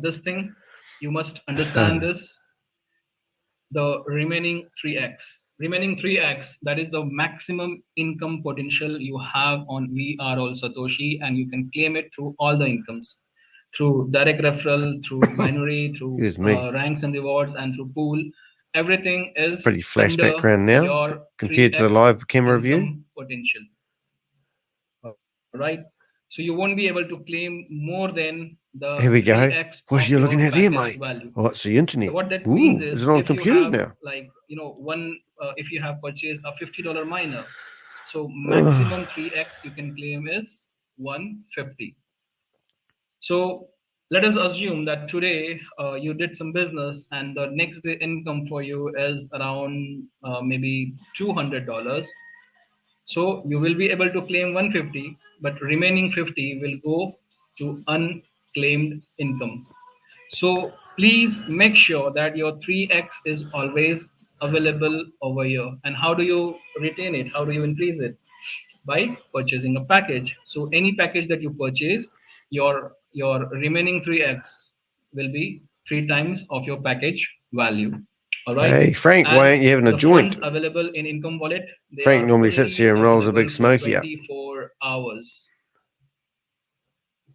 this thing. You must understand this. The remaining 3x. Remaining 3x, that is the maximum income potential you have on VR or Satoshi, and you can claim it through all the incomes. Through direct referral, through binary, through Excuse me. ranks and rewards, and through pool. Everything is Pretty flash under background now your compared to the 3x live camera view. income potential. Right? So you won't be able to claim more than the Here we go. 3x What are of you looking your at here, package mate? value. Oh, it's the internet. So what that Ooh, means is, is it on if you computers have now? like if you have purchased a $50 miner, so maximum 3x you can claim is 150. So let us assume that today you did some business and the next day income for you is around maybe $200. So you will be able to claim 150, but remaining 50 will go to unclaimed income. So please make sure that your 3x is always available over here. And how do you retain it? How do you increase it? By purchasing a package. So any package that you purchase, your remaining 3x will be 3 times of your package value. All right. Hey, Frank, why aren't you having a the joint? funds available in income wallet, they Frank are normally sits here and rolls a big available for smoky up. 24 hours.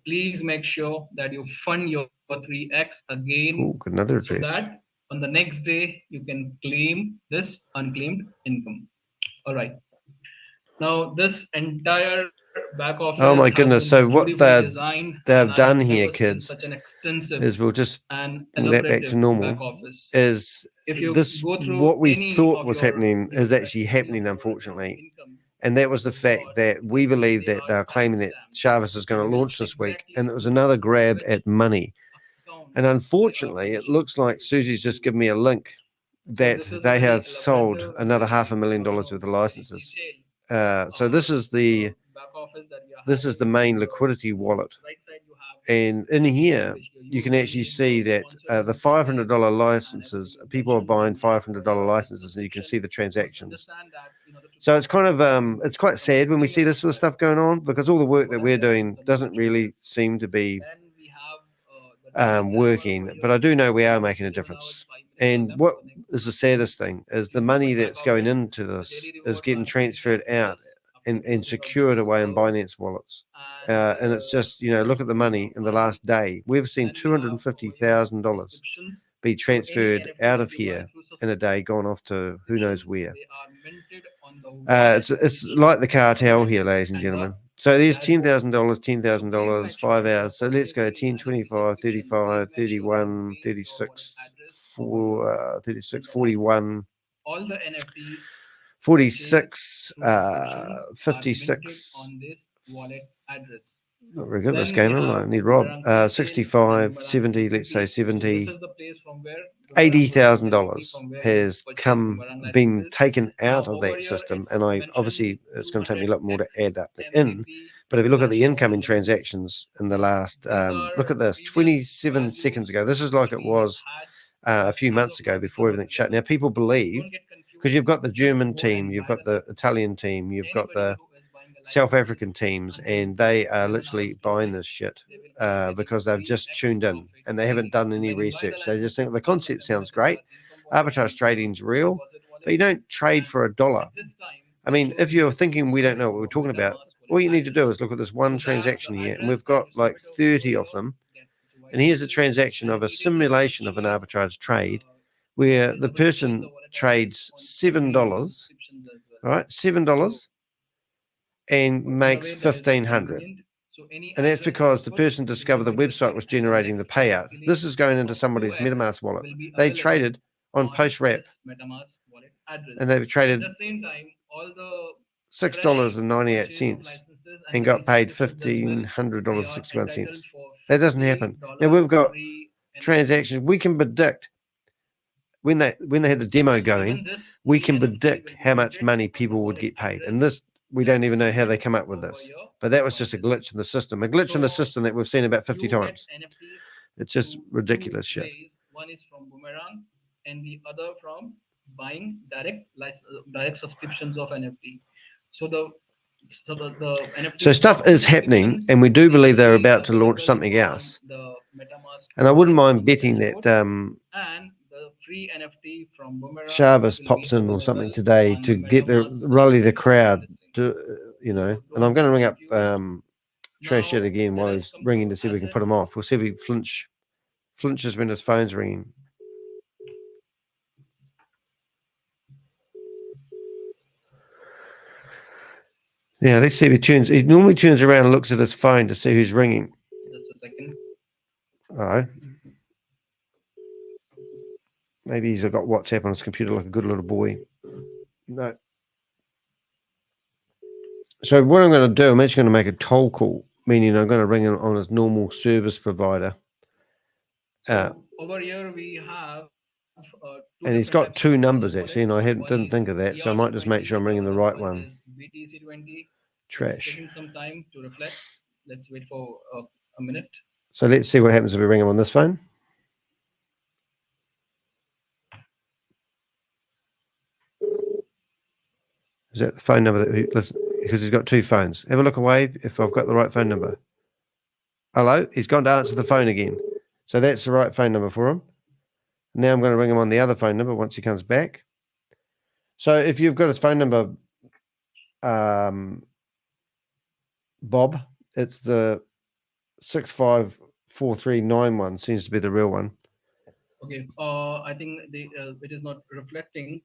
Please make sure that you fund your 3x again. Ooh, got another so address. that on the next day you can claim this unclaimed income. All right. Now this entire back office. Oh my has goodness! been So what beautifully designed, and they've I done have here, never seen kids, such an extensive is we'll just and bring that back to elaborative normal. back office. Is If you this go through what we any thought of was your, happening is actually happening, unfortunately, and that was the fact that we believe that they're claiming that Chavis is going to launch this week, and it was another grab at money. And unfortunately, it looks like Susie's just given me a link that they have sold another $500,000 worth of licenses. So this is the main liquidity wallet, and in here you can actually see that the $500 licenses, people are buying $500 licenses, and you can see the transactions. So it's kind of it's quite sad when we see this sort of stuff going on, because all the work that we're doing doesn't really seem to be working, but I do know we are making a difference. And what is the saddest thing is the money that's going into this is getting transferred out and secured away in Binance wallets. And it's just, look at the money in the last day. We've seen $250,000 be transferred out of here in a day, gone off to who knows where. It's like the cartel here, ladies and gentlemen. So there's $10,000, $10,000, 5 hours. So let's go 10, 25, 35, 31, 36, 36, 41, all the NFTs 46, through subscriptions are minted 56. on this wallet address. Not very good. This Then game. we I have need Rob. Boomerang pre-sale 65, and Boomerang 70. Let's say 70. So this is the place from where Boomerang purchases $80,000 from where you has purchase come Boomerang been licenses. taken out Now, of over that here, system, it's and I mentioned obviously it's going to take me a lot more to 200x add up the in. MAP But if you look at the cash incoming out transactions in the last, limits. These are look at this, previous 27 seconds ago. values This is like which it we have was had, a but few as months of ago now, before numbers everything shut. available. Now people believe Don't get confused. because you've got the Just German go team, and you've buy got the the licenses. Italian team, you've got Anybody the who is buying the South licenses African teams, until and they are 11 literally hours buying closing, this shit they will be getting because they've free just X tuned in profit. and they haven't See, done any when you buy the research. They just license, think the you get concept certain sounds benefits great. like income wallet Arbitrage and trading's real, deposit wallet. but you don't trade And for a dollar. at this time, I they mean, showed if me you're to thinking we don't know what select we're your talking about, MetaMask all wallet you need to do address is look at this so one that transaction the here, and address we've that got you like submit over 30 here of them. gets And here's a validated, transaction and of a immediately it will simulation of an share arbitrage trade it where is the available in the person wallet address trades on $7, every subscriptions as well. right? $7 So and in a makes way that is very 1,500. convenient. So any And that's address because you the put, person it will discovered the be website detected, was and the generating the next payout. affiliate This is going into of somebody's 2x MetaMask wallet. will be They available traded on on post-wrap this MetaMask wallet address. and they've At traded the same time, all the fresh $6.98 purchase of licenses and and got paid subscriptions as well, they are $1,500.61. entitled for That doesn't happen. Now $50 we've got free NFT. transactions. We can predict when they had the demo So going, even this we free can NFT will predict be how much minted money on the people would wallet get paid. address And this, we don't that's even know how they submitted come up with over this. your But that was just a whitelist. glitch in the system, a glitch in the So system that we've seen about 50 you get times. NFTs It's just through ridiculous two shit. ways. One is from Boomerang, and the other from buying direct subscriptions of NFT. So the NFTs So stuff is happening, subscriptions, and we do they believe will they're be about to launch available something on else. the MetaMask And I wouldn't wallet mind on the betting that dashboard, and the free NFT from Boomerang Sharvis will be pops in or something available today on to get the MetaMask rally the subscription crowd listing. to, you know. So And I'm don't going to get ring up confused. Trash yet Now again let while us he's come ringing to to see if we can put him assets. off. We'll see if he flinches when his phone's ringing. Yeah, let's see if he turns. He normally turns around and looks at his phone to see who's ringing. Just a second. All right. Maybe he's got WhatsApp on his computer like a good little boy. No. So what I'm going to do, I'm actually going to make a toll call, meaning I'm going to ring him on his normal service provider. So over here we have two And he's different got types two of numbers deposit actually, and I wallets. didn't think of that, so I might just make sure I'm ringing the right one. Is BTC20. Trash. It's taking some time to reflect. Let's wait for a minute. So let's see what happens if we ring him on this phone. Is that the phone number that listen, because he's got two phones. Have a look away if I've got the right phone number. Hello, he's gone to answer the phone again. So that's the right phone number for him. Now I'm going to ring him on the other phone number once he comes back. So if you've got his phone number, Bob, it's the 654391 seems to be the real one. Okay. I think it is not reflecting.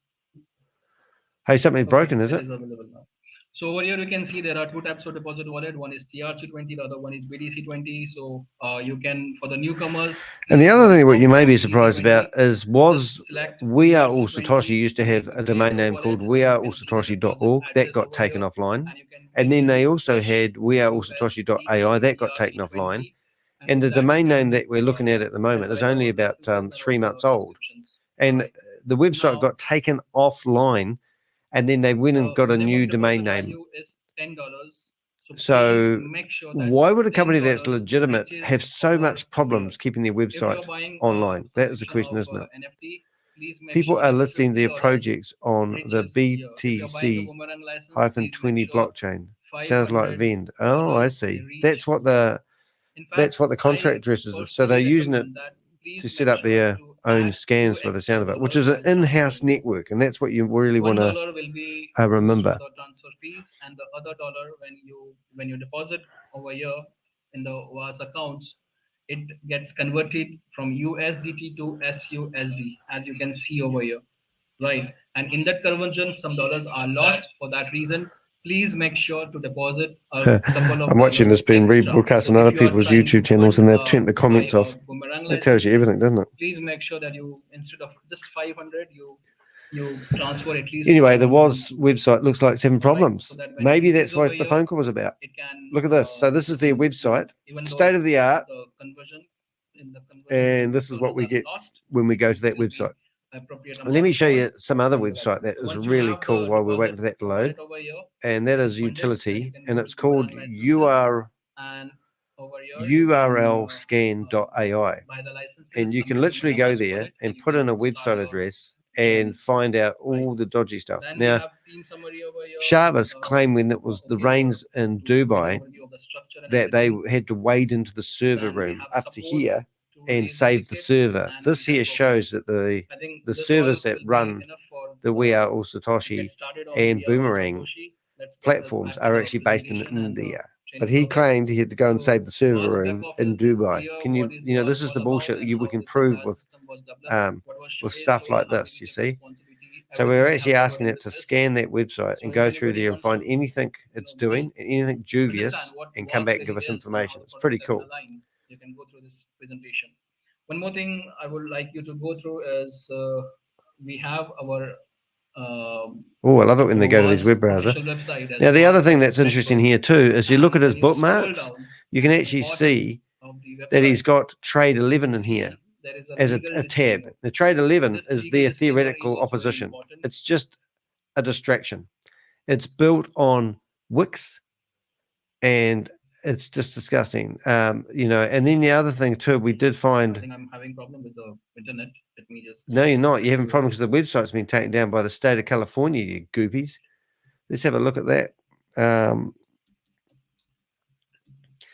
Hey, something's broken, is it? Is available now. So over here we can see there are two types of deposit wallet. One is TRC20, the other one is BTC20. So you can, for the newcomers. And the other thing what you may be surprised about is We Are All Satoshi used to have a domain name called weareallsatoshi.org that got taken offline. And then they also had weareallsatoshi.ai that got taken offline. And the domain name that we're looking at the moment is only about 3 months old. And the website got taken offline, and then they went and got a new domain name. So why would a company that's legitimate have so much problems keeping their website online? That is the question, isn't it? People are listing their projects on the BTC-20 blockchain. Sounds like Vend. Oh, I see. That's what the contract addresses. So they're using it to set up their own scams for the sound of it, which is an in-house network, and that's what you really want to remember. The transfer fees, and the other dollar when you deposit over here in the VAS accounts, it gets converted from USDT to SUSD, as you can see over here, right? and in that conversion, some dollars are lost. For that reason, please make sure to deposit a couple of I'm watching this being extra. rebroadcast So on other if you are people's trying to YouTube channels and they've turned the buy comments a off. Boomerang That tells you license, everything, doesn't it? please make sure that you, instead of just 500, you transfer at least. Anyway, there 500 was to- website looks like 7 Alright, problems. so that when Maybe it that's is what over the here, phone call was about. it can, Look at this. So this is their website, even though state of the art, the conversion in the conversion, and some this is what dollars we are get lost, when we go to that still be website. appropriate Let me amount show you short some other for your website that license. So is once you really have cool the while we're waiting deposit for that to load, over here, and that it is funded, then utility, you can and go it's to called Boomerang licenses, and over here you can, urlscan.ai. buy the licenses. And you Some can of literally Boomerang go must there wallet, and you put in a can start website your address journey, and find out right? all the dodgy stuff. Then we Now, have team summary over here. Sharvis claimed when it was the Okay, so rains in to give an Dubai overview of the structure and that they everything. had to wade into the server Then we room have up to support here to and raise save the ticket, server. and This we here have shows that I think the this all servers that will be run enough for the We Are All to Satoshi get started on and We Are All Boomerang Satoshi. Let's get platforms back are to the actually based in presentation and the India. But training he progress. claimed he had to go and So save the server first back room office in is Dubai. clear Can you, what is you know, was this is all the about bullshit and we how can this prove entire with system was developed, what was with showcased stuff over, like how this, we you take see. responsibility, So everything we're we actually have asking covered it in to this. scan that website So and if go through anybody there and wants to find anything it's doing, anything dubious, understand what and come was back and give really us is and information. how the It's pretty products are cool. aligned, you can go through this presentation. One more thing I would like you to go through is we have our Oh, I love it when they go to these web browser. official website as Now, the other thing Mars that's interesting Network. here too is you look at And his when you scroll bookmarks, down you can at the actually bottom see of the that he's website, got Trade you 11 can in here see there is as legal a tab. disclaimer. The Trade So 11 this is legal their disclaimer is theoretical also very opposition. important. It's just a distraction. It's built on Wix, and it's just disgusting. You know, and then the other thing too, we did I find. think I'm having problem with the internet. Let me just. No, you're not. You're having problems because the website's been taken down by the state of California, you goopies. Let's have a look at that.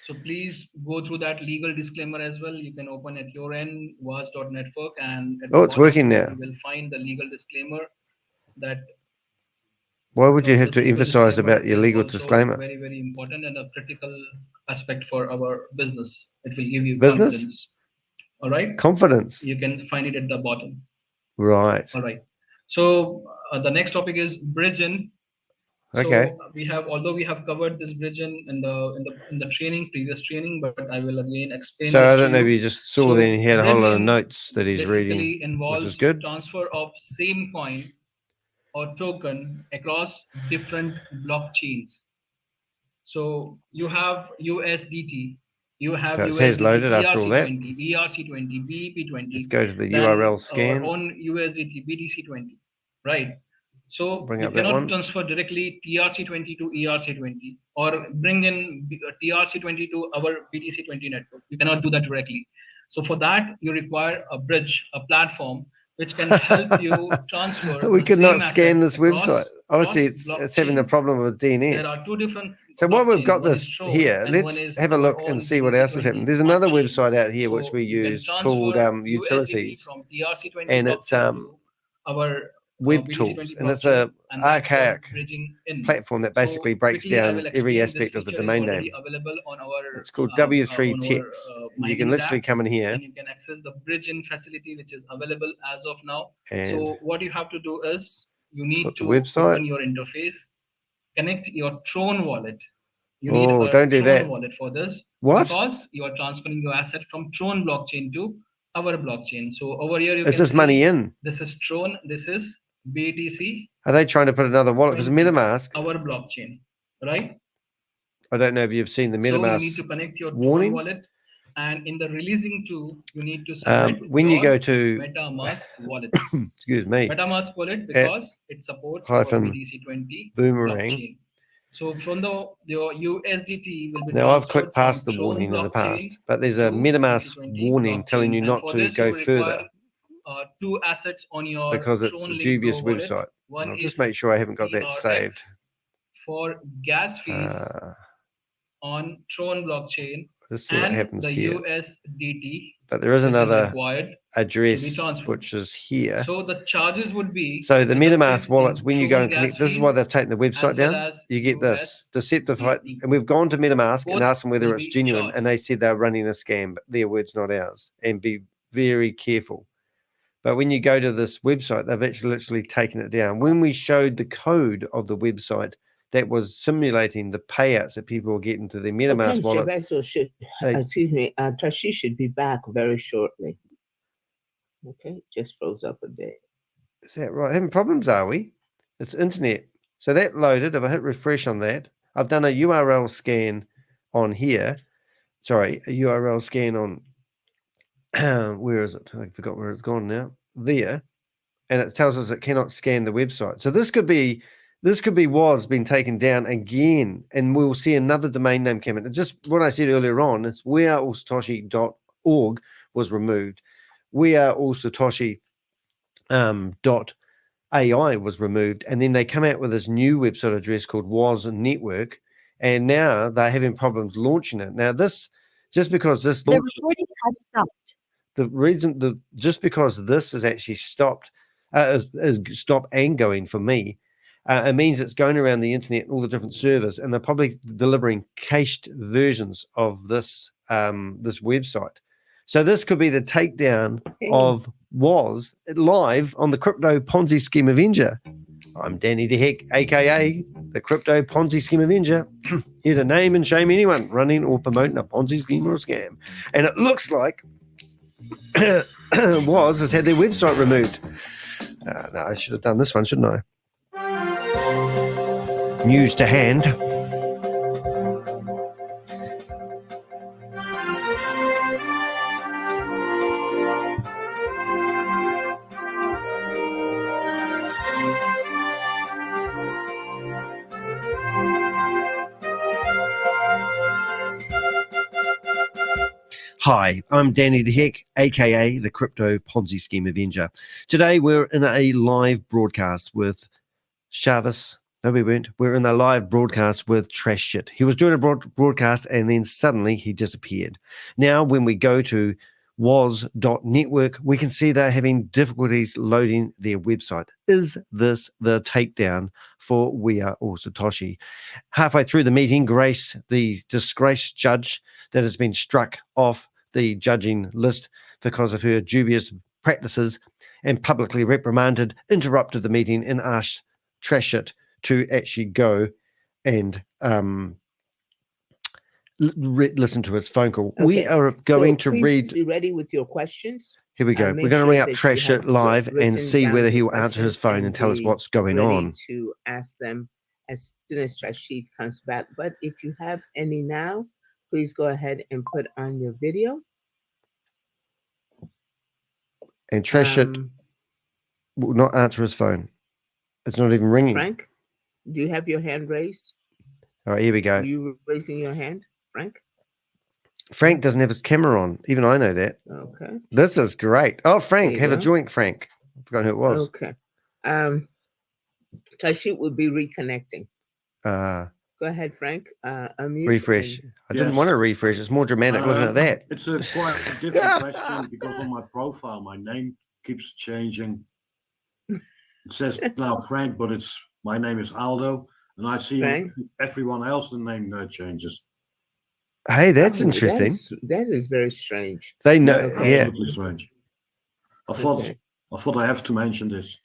So please go through that legal disclaimer as well. You can open at your end, was.network, and at the Oh, it's working bottom, now. you will find the legal disclaimer that Why would you have this to legal emphasize disclaimer about your is legal also disclaimer? very, very important and a critical aspect for our business. It will give you Business? confidence. All right. Confidence. You can find it at the bottom. Right. All right. So the next topic is bridging. Okay. So we have, although we have covered this bridging in the training, previous training, but I will again explain So this I to don't know if you. you just saw So then he had a whole lot of bridging notes that he's reading, basically which is involves good. transfer of same coin or token across different blockchains. So you have USDT, you have So it says USDT, loaded after all that. ERC20, ERC20, BEP20, Let's go to the then URL our scan. own USDT, BTC20, right? So Bring you up that cannot one. transfer directly TRC20 to ERC20 or bring in TRC20 to our BTC20 network. You cannot do that directly. So for that, you require a bridge, a platform which can help you transfer We the could same not scan asset this website. Obviously, it's having a blockchain. problem with DNS. There are two different So while we've blockchains. got One is this Tron here, and one let's is have a our look and own see what else is happening. BTC20 There's smart another chain. website out here which So we you can use called transfer USDT Utilities, from TRC20 and it's blockchain to our Web BTC20 Tools, and it's blockchain, a and that's called archaic bridging in. platform that So basically breaks quickly, I down will every explain. This aspect of the feature is domain already name. available on our It's called W3 on our Text. You mining can literally tab, come in here, and you can access the bridge-in facility, which is available as of now. and So what you have to do is you need put the to website. open your interface, connect your Tron wallet. You need Oh, a don't do Tron that. wallet for this. What? Because you are transferring your asset from Tron blockchain to our blockchain. So over here you Is can this see money in? this is Tron, this is BTC. Are they trying to put another wallet? Because MetaMask, our blockchain, right? I don't know if you've seen the So you need MetaMask to connect your Tron warning. wallet, and in the releasing to, you need to submit When you go to MetaMask wallet. excuse me, MetaMask wallet, because it supports our hyphen BTC20 Boomerang. blockchain. So from your USDT will be Now I've transferred clicked past from the Tron warning in the blockchain past, but there's a to MetaMask BTC20 warning telling blockchain. you And not for to this, go you require further two assets on your because it's Tron a Link dubious Pro wallet. website. One I'll is just make sure I haven't got that TRX saved. for gas fees on Tron blockchain, Let's see what and happens the here. USDT, But there is which another required address transferred. which is here. So the charges would be So the deducted MetaMask wallets, in when you go Tron and connect, gas this is why fees they've taken the website as well down. as You get this deceptive, USDT. and we've gone to MetaMask and Both asked them whether will it's be genuine, charged. and they said they're running a scam, but their words, not ours. And be very careful But when you go to this website, they've actually literally taken it down. When we showed the code of the website that was simulating the payouts that people were getting to their MetaMask wallet, Tashi should be back very shortly. Okay, just froze up a bit. Is that right? Having problems, are we? It's internet. So that loaded. If I hit refresh on that, I've done a URL scan on here. Sorry, a URL scan on where is it? I forgot where it's gone now. There, and it tells us it cannot scan the website. So this could be was been taken down again, and we'll see another domain name come in. Just what I said earlier on, it's weareallsatoshi.org was removed. Weareallsatoshi dot AI was removed, and then they come out with this new website address called Was Network, and now they're having problems launching it. Now this, just because this The recording has stopped. the reason just because this is actually stopped is stop and going for me, it means it's going around the internet, all the different servers, and they're probably delivering cached versions of this this website. So this could be the takedown of Was live on the Crypto Ponzi Scheme Avenger. I'm Danny de Hek, aka the Crypto Ponzi Scheme Avenger, here to name and shame anyone running or promoting a Ponzi scheme or a scam. And it looks like Was has had their website removed. No, I should have done this one, shouldn't I? News to hand. Hi, I'm Danny de Hek, aka the Crypto Ponzi Scheme Avenger. Today we're in a live broadcast with Chavis. No, we weren't. We're in a live broadcast with Trash Shit. He was doing a broadcast and then suddenly he disappeared. Now, when we go to was.network, we can see they're having difficulties loading their website. Is this the takedown for We Are All Satoshi? Halfway through the meeting, Grace, the disgraced judge that has been struck off the judging list because of her dubious practices and publicly reprimanded, interrupted the meeting and asked Trash It to actually go and listen to his phone call. Okay. We are going to read. Be ready with your questions. Here we go. We're going to ring up Trash It live and see whether he will answer his phone and tell us what's going on. To ask them as soon as Trash It comes back. But if you have any now, please go ahead and put on your video. And Trash It will not answer his phone. It's not even ringing. Frank, do you have your hand raised? All right, here we go. Are you raising your hand, Frank? Frank doesn't have his camera on. Even I know that. Okay. This is great. Oh, Frank, have a joint, Frank. I forgot who it was. Okay. Trash It will be reconnecting. Go ahead, Frank. Unmute. Refresh. I didn't want to refresh. It's more dramatic looking at that. It's a quite a different question because on my profile, my name keeps changing. It says now Frank, but my name is Aldo, and I see everyone else the name changes. Hey, that's interesting. That is very strange. They know, yeah. Strange. I thought I have to mention this.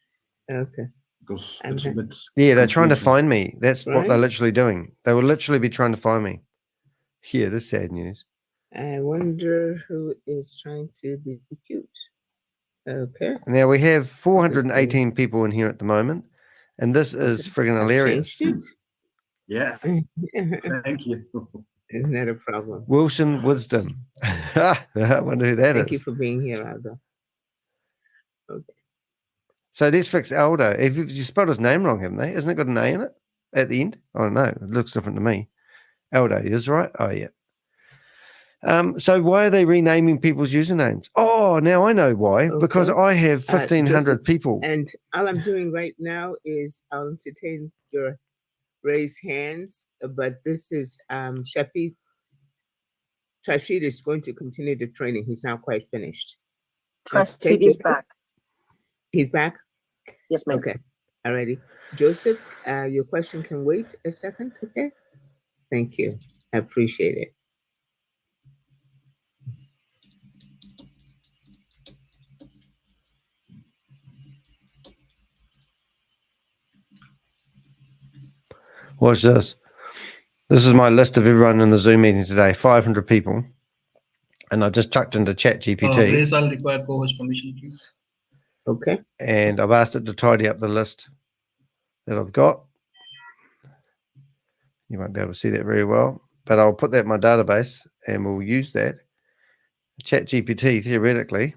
Okay. Because it's a bit they're trying to find me. That's what they're literally doing. They will literally be trying to find me. Yeah, that's sad news. I wonder who is trying to be cute. Okay. Now we have 418 people in here at the moment, and this is friggin' hilarious. Yeah. Thank you. Isn't that a problem? Wilson Wisdom. I wonder who that is. Thank you for being here, Aldo. Okay. So let's fix Aldo. If you spelled his name wrong, haven't they? Isn't it got an A in it at the end? I don't know. It looks different to me. Aldo is right. Oh yeah. So why are they renaming people's usernames? Oh, now I know why. Okay. Because I have 1,500 people. And all I'm doing right now is I'll entertain your raised hands. But this is Shafi. Trashid is going to continue the training. He's not quite finished. Trashid is back. He's back? Yes, ma'am. Okay. Alrighty. Joseph, your question can wait a second, okay? Thank you. I appreciate it. Watch this. This is my list of everyone in the Zoom meeting today, 500 people. And I just chucked into ChatGPT. Grace, I'll require co-host permission, please. Okay. And I've asked it to tidy up the list that I've got. You won't be able to see that very well, but I'll put that in my database and we'll use that. ChatGPT theoretically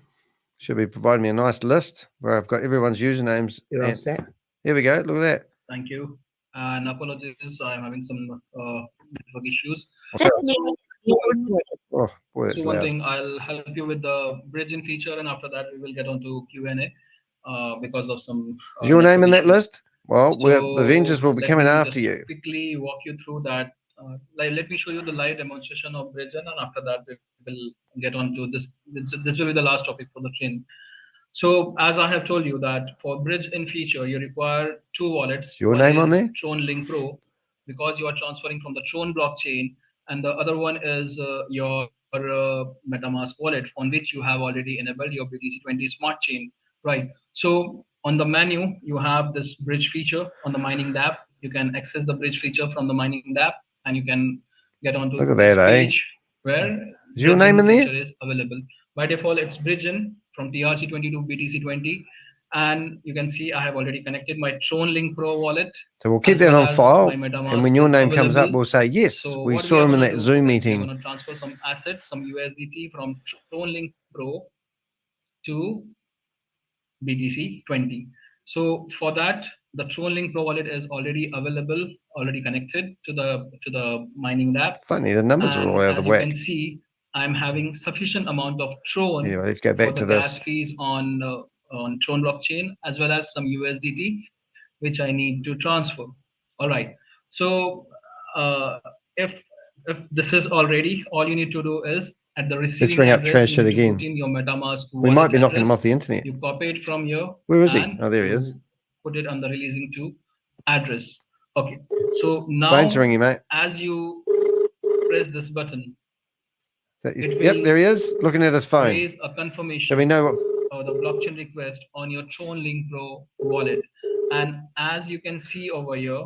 should be providing me a nice list where I've got everyone's usernames. You're all set. Here we go. Look at that. Thank you. And apologies, I'm having some network issues. This meeting is being recorded. Oh, boy, that's So one loud. thing, I'll help you with the bridging feature, and after that, we will get on to Q&A because of some. Is your name in that issues. list? Well, the Avengers will be let coming me after just you. Quickly walk you through that. Let me show you the live demonstration of bridging, and after that, we will get on to this. This will be the last topic for the training. So as I have told you that for bridge in feature, you require two wallets. Your One name on is there? Tron Link Pro, because you are transferring from the Tron blockchain, and the other one is your MetaMask wallet, on which you have already enabled your BTC20 smart chain, right? So on the menu, you have this bridge feature on the mining dApp. You can access the bridge feature from the mining dApp, and you can get onto Look at this that, eh? page where Is your name in bridging there? feature is available. By default, it's bridging from TRC20 to BTC20. And you can see I have already connected my Tron Link Pro wallet. So we'll keep as that well on as file. my MetaMask And when your is name comes up, available. we'll say, yes, So we what saw are him in gonna that do Zoom is meeting. We're going to transfer some assets, some USDT from Tron Link Pro to BTC20. So for that, the Tron Link Pro wallet is already available, already connected to the mining lab. Funny, the numbers are all out of As the you whack. can see, I'm having sufficient amount of Tron Yeah, let's go for back the to gas this. fees on Tron blockchain, as well as some USDT, which I need to transfer. All right. So if this is already, all you need to do is at the receiving ring up address, trash you shit need to again. put in your MetaMask We wallet might be knocking address. him off the internet. You copy it from here. Where is he? And Oh, there he you is. Put it on the releasing to address. Okay. So now, Phone's ringing, mate. as you press this button, Yep, there he is, looking at his phone. raise a confirmation So we know what. of the blockchain request on your Tron Link Pro wallet. And as you can see over here,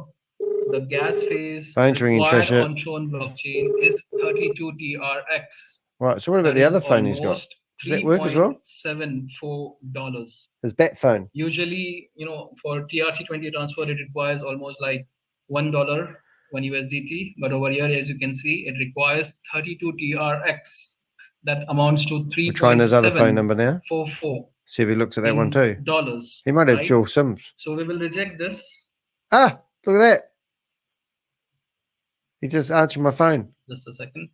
the gas phase Phone's ringing, required Trisha. on Tron blockchain is 32 TRX. Right, so what about That the is other phone he's got? almost Does that work as well? $3.74. His bat phone. Usually, for TRC20 transfer, it requires almost like $1, 1 USDT. But over here, as you can see, it requires 32 TRX. That amounts to We're trying his other phone number now. 3.744 See if he looks at that one too. dollars. He might have right? dual SIMs. So we will reject this. Ah, look at that. He just answered my phone. Just a second.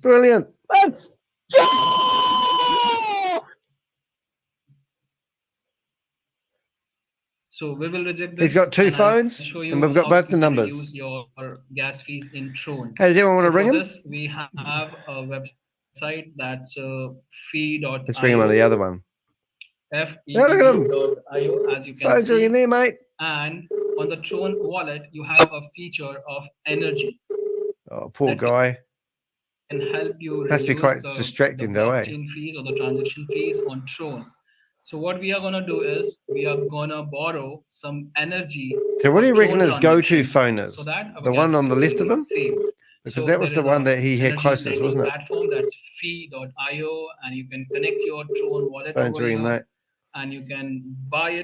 Brilliant. Let's go! So we will reject this. He's got two and I'll phones, show you and we've got how both you the can numbers. Use your gas fees in Tron. Hey, does anyone want to So ring for him? this, we have a website that's fee.io. Let's bring him on the other one. FEED.io, as you can Phone's ringing see. there, mate. And on the Tron wallet, you have a feature of energy. Oh, poor That guy. can help you Must be reduce quite the distracting though, eh? blockchain fees or the transaction fees on Tron. So what we are going to do is we are going to borrow some energy. So what do you for reckon Tron his go-to transactions phone is? so that our The gas one on the fees left of will him? be saved. Because So that was there the is one a that he had energy closest, lending wasn't it? platform that's fee.io, and you can connect your Tron wallet Phone's over ringing, here, mate. and you can buy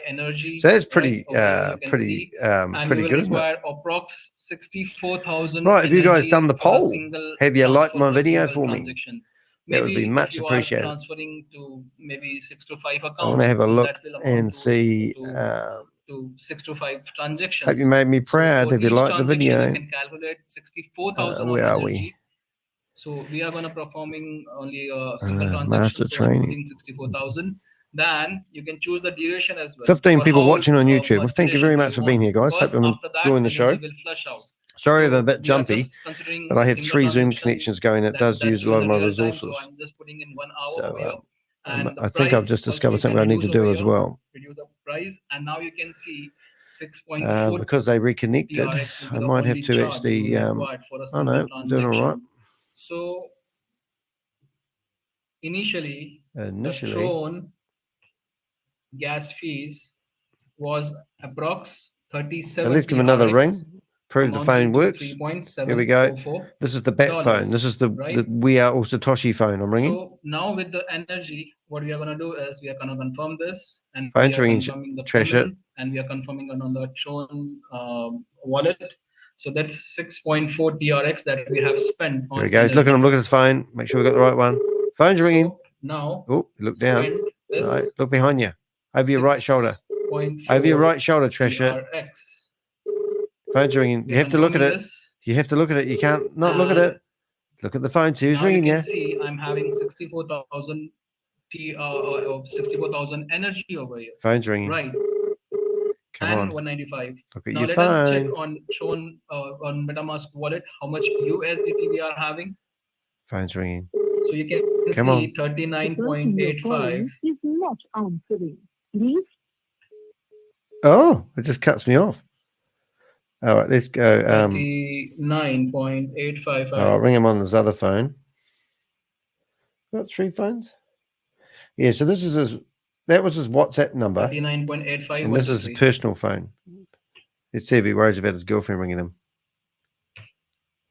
energy. So that's pretty, right over here, you can pretty, see. And pretty you will good, isn't it? require approx 64,000. Right, have you guys energy done the for a poll? single Have you liked transfer my or a video single for me? transaction. That would Maybe be if much you appreciated. are transferring to maybe 6 to 5 accounts, I want to have a look that will amount and see. to 6 to 5 transactions. Hope you made me proud. So for Have you each liked the transaction, video? you can calculate 64,000 Where of are energy. we? So we are going to performing only a single Master transaction. So I'm training. putting 64,000. Then you can choose the duration as well. 15 for people how watching on YouTube. Well, much thank you duration very do much for being here, guys. Because Hope I'm after that, enjoying the show. energy will flush out. Sorry, So I'm a bit we are jumpy, just considering but I a have single 3 Zoom transaction connections going. It does use a lot of my resources. So I'm just putting in 1 hour So, over here. And the I think I've price just also discovered you something I can need to reduce do over as here. well. Reduce the price, and now you can see 6.4 Because they reconnected, TRX will be I the might have only to charge actually. you required for a Oh single no, I'm doing all right. transaction. So initially, the Initially, Tron gas fees was approx 37. So let's give him another TRX, ring. Prove the phone works. Here we go. $3.744. This is the bat phone. This is the We Are All Satoshi phone I'm ringing. So now with the energy, what we are going to do is we are going to confirm this, and Phone's we are ringing. confirming the Trash it. payment, and we are confirming on the shown wallet. So that's 6.4 TRX that we have spent on. Here he goes. Look at him. Look at his phone. Make sure we got the right one. Phone's ringing. Now, oh, look down. No, look behind you. Over your right shoulder. 6.4 Over your right shoulder, trash it. TRX. Phone's ringing. You have to look at it. You have to look at it. You can't not look at it. Look at the phone. See who's ringing you. See, I'm having 64,000 64,000 energy over here. Phone's ringing. Right. Come and on. 195. Look at now your let phone. us check on shown on MetaMask wallet how much USDT we are having. Phone's ringing. So you can Come see on. 39.85. Is not answering. Please. Oh, it just cuts me off. All right, let's go. 39.855. I'll ring him on his other phone. Got 3 phones? Yeah, so this is his, that was his WhatsApp number. 39.85. And this is his personal phone. Let's see if he worries about his girlfriend ringing him.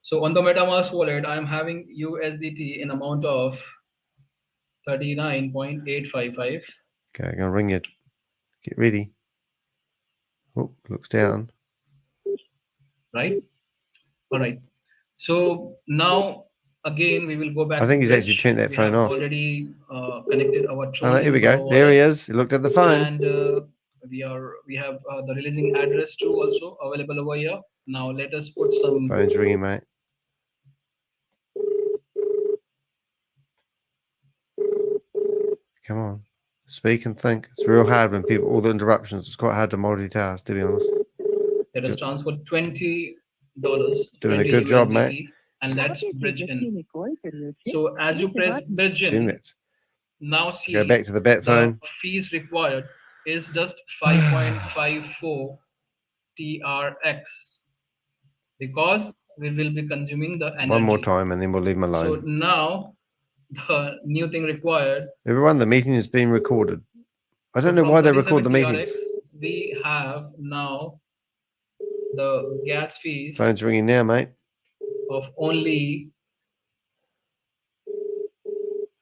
So on the MetaMask wallet, I'm having USDT in amount of 39.855. Okay, I'm going to ring you. Get ready. Oh, looks down. Right? All right. So now, again, we will go back. I think he's Bridge. actually turned that we phone have off. Already connected our. Oh, no, here we go. There he is. He looked at the phone. And we have the releasing address too also available over here. Now let us put some. Phone's ringing, mate. Come on. Speak and think. It's real hard when people, all the interruptions, it's quite hard to multitask, to be honest. Let us transfer $20. Doing a good job, mate. And let's bridge in. So as you press bridge in, now see go back to the bat phone. The fees required is just 5.54 TRX because we will be consuming the energy. One more time and then we'll leave him alone. So now the new thing required. Everyone, the meeting is being recorded. I don't know why they record the meetings. We have now the gas fees. Phone's ringing now, mate. Of only.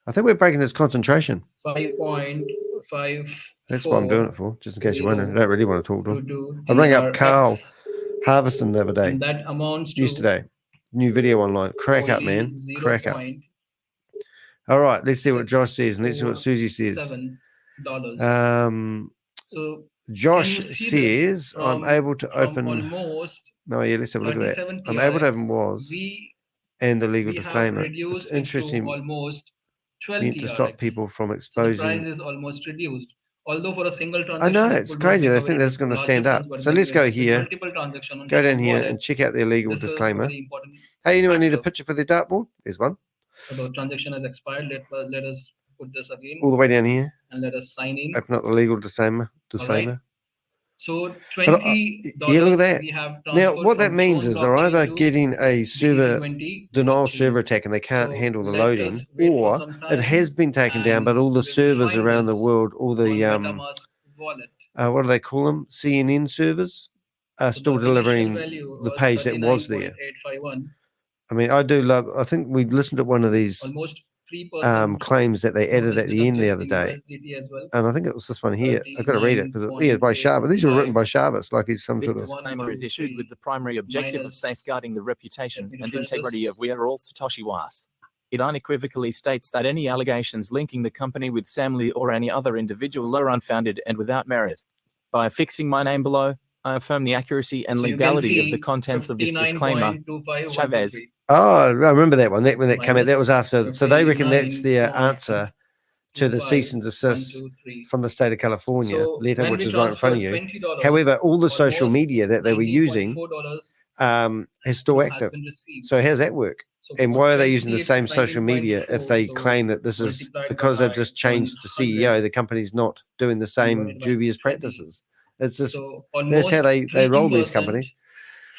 I think we're breaking his concentration. 5.5. That's what I'm doing it for, just in case you're wondering. I don't really want to talk to him. I rang up Carl Harveston the other day. And that amounts to yesterday. New video online. Crack up, man. Crack up. All right, let's see what Josh says and let's see what Susie says. $7. So Josh says I'm able to open. Almost. No, yeah, let's have a look at that. I'm able to open and the legal disclaimer. It's interesting. Almost 12 need to stop people from exposing. So the price is almost reduced. Although for a single transaction, I know it's crazy. I think that's going to stand up. So let's go here. Go down here and check out the illegal disclaimer. Hey, anyone need a picture for the dartboard? There's one. So the transaction has expired. Let us put this again. All the way down here. And let us sign in. Open up the legal disclaimer. Right. So $20. Yeah, look at that. Now, what that means is they're either getting a server denial server attack and they can't handle the loading, or it has been taken down, but all the servers around the world, all the what do they call them? CNN servers are still delivering the page that was there. I mean, I do love. I think we listened to one of these claims that they added at the end the other day, and I think it was this one here. I've got to read it because it's by Sharvis. These were written by Sharvis, like he's some sort of. This disclaimer is issued with the primary objective of safeguarding the reputation and integrity of We Are All Satoshi Was. It unequivocally states that any allegations linking the company with Sam Lee or any other individual are unfounded and without merit. By affixing my name below, I affirm the accuracy and legality of the contents of this disclaimer. Chavez. Oh, I remember that one. When that came out, that was after. So they reckon that's their answer to the cease and desist from the state of California letter, which is right in front of you. However, all the social media that they were using is still active. So how's that work? And why are they using the same social media if they claim that this is because they've just changed the CEO, the company's not doing the same dubious practices? It's just that's how they roll these companies.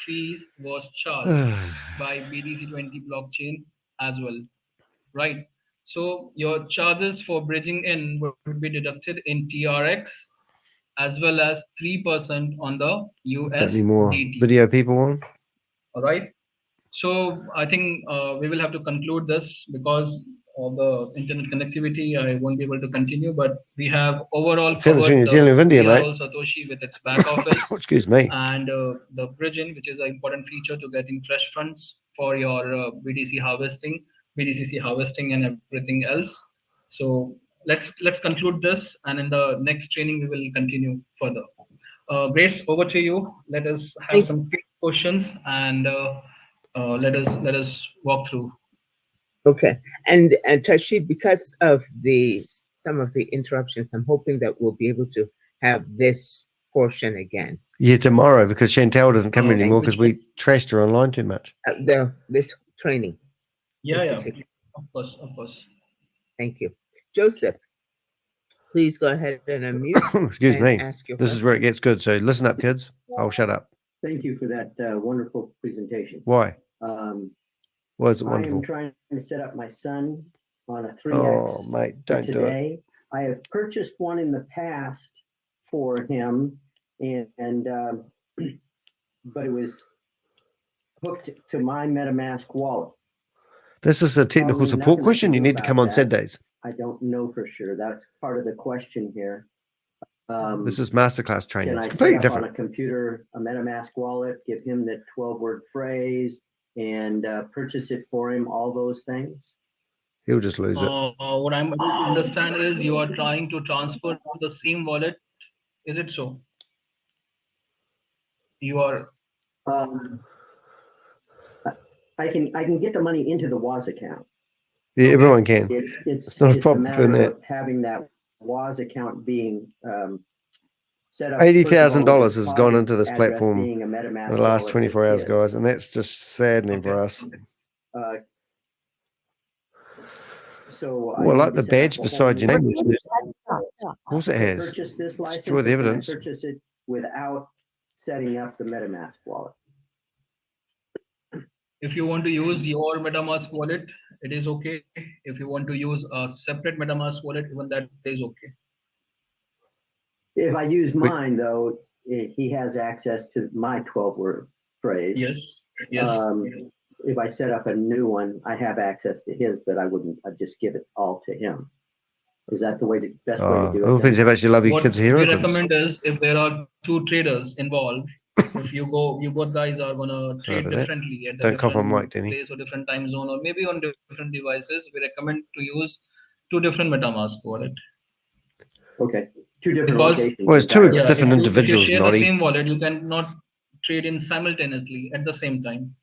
Fees was charged by BTC20 blockchain as well, right? So your charges for bridging in would be deducted in TRX, as well as 3% on the Got any more USDT. video people on? All right. So I think we will have to conclude this because of the internet connectivity. I won't be able to continue, but we have overall covered India, mate. VRL Satoshi with its back office. Excuse me. And the bridging, which is an important feature to getting fresh funds for your BTC harvesting, BTCC harvesting, and everything else. So let's conclude this, and in the next training we will continue further. Grace, over to you. Let us have some quick questions, and let us walk through. Okay, and Tashi, because of some of the interruptions, I'm hoping that we'll be able to have this portion again. Yeah, tomorrow, because Chantel doesn't come anymore because we trashed her online too much. This training. Yeah, of course. Thank you, Joseph. Please go ahead and unmute. Excuse me. Ask your this question. is where it gets good. So listen up, kids. I'll shut up. Thank you for that wonderful presentation. Why? Why is it I wonderful? am trying to set up my son on a 3X Oh, mate, don't do it. today. I have purchased one in the past for him, and but it was hooked to my MetaMask wallet. This is a technical Probably support nothing I question. can You do need to about come on that. Saturdays. I don't know for sure. That's part of the question here. This is masterclass training. Can I It's set completely up different. on a computer a MetaMask wallet, give him the 12-word phrase, and purchase it for him? All those things. He'll just lose it. What I understand is you are trying to transfer the same wallet. Is it so? You are. I can get the money into the WAS account. Yeah, everyone can. It's not a a problem matter doing of having that WAS account being set up. $80,000 has gone into this address platform being a MetaMask in the last wallet 24 hours, that's his. guys, and that's just saddening for us. So Oh, I need like to the set badge up a beside whole your new- name. Of course it to has. purchase this license, Destroy the or can I evidence. purchase it without setting up the MetaMask wallet? If you want to use your MetaMask wallet, it is okay. If you want to use a separate MetaMask wallet, even that is okay. If I use mine, though, he has access to my 12-word phrase. Yes. If I set up a new one, I have access to his, but I'd just give it all to him. Is that the best way to do it? It depends how much you love your What kids' we heroes. recommend is if there are two traders involved, if you both guys are gonna trade differently at the Don't cough on mic, different Danny. place or different time zone, or maybe on different devices, we recommend to use two different MetaMask wallet. Okay, two different Because locations. Well, it's two entirely. different individuals, If you share Noddy. the same wallet, you cannot trade in simultaneously at the same time.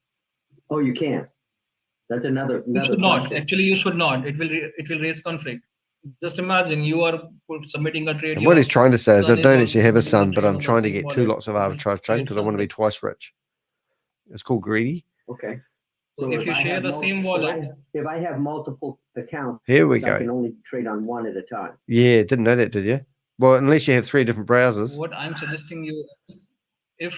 Oh, you can't. That's another. You should not. Actually, you should not. It will raise conflict. Just imagine you are submitting a trade. And what he's trying to say is, I son don't is actually have a submitting son, but trade I'm on the trying to same get two wallet. lots of It will arbitrage trading create because I want to be conflicts. twice rich. It's called greedy. Okay. So if you I share have the same wallet, if I have multiple accounts, Here we I can go. only trade on one at a time. Yeah, didn't know that, did you? Well, unless you have three different browsers. what I'm suggesting you is, if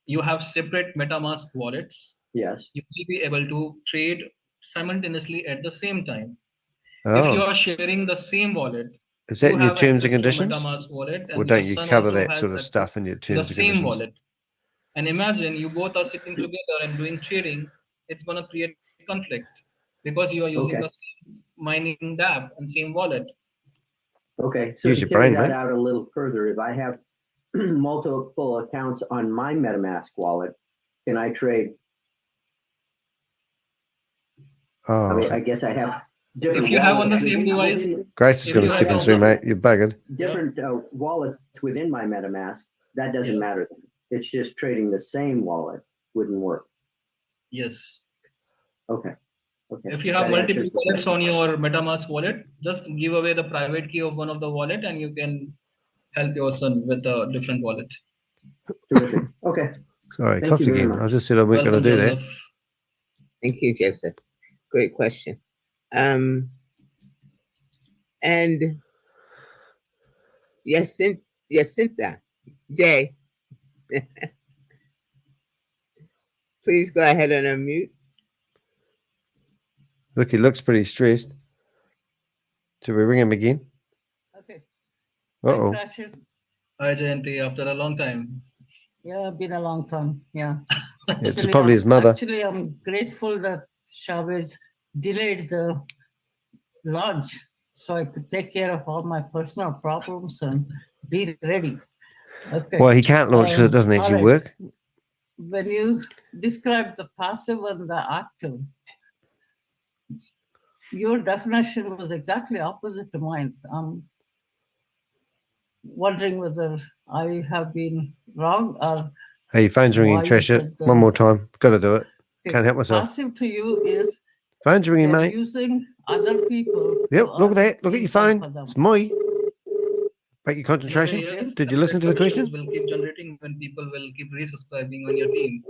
you have separate MetaMask wallets, Yes. you will be able to trade simultaneously at the same time. If you Oh, are sharing the same wallet, is that you in your have terms and access to a conditions? MetaMask wallet, Or and don't your you son cover also that has sort of access stuff in your to the terms and same conditions? wallet. And imagine you both are sitting together and doing trading. It's going to create conflict because you are using the same mining dApp and same wallet. Okay. So Use to your carry brain, that mate. out a little further, if I have multiple accounts on my MetaMask wallet, can I trade? Oh, I mean, I guess I have different. If you have on the wallets same device, Grace is if going you to have step in a soon, mate. You're buggered. different wallets within my MetaMask, that doesn't matter. It's just trading the same wallet wouldn't work. yes. Okay. Okay. If you have That multiple answers the wallets question. on your MetaMask wallet, just give away the private key of one of the wallet, and you can help your son with a different wallet. Terrific. Okay. Sorry, Thank coughed you very again. much. I just said I weren't going Welcome, to do that. Joseph. Thank you, Joseph. Great question. And Jacinta, Jay, please go ahead and unmute. Look, he looks pretty stressed. Should we ring him again? Okay. Uh-oh. Hi, Jayanti, after a long time. Yeah, been a long time. Yeah. It's probably his mother. Actually, I'm grateful that Chavez delayed the launch so I could take care of all my personal problems and be ready. Okay. Well, he can't launch because it doesn't actually work. When you describe the passive and the active, your definition was exactly opposite to mine. I'm wondering whether I have been wrong or. Hey, your phone's ringing, Trisha. One more time. Got to do it. Can't help myself. Passive to you is phone's ringing, mate. Using other people. Yep, look at that. Look at your phone. It's me. Break your concentration. Yes, Did you listen to the question? Will keep generating when people will keep resubscribing on your team.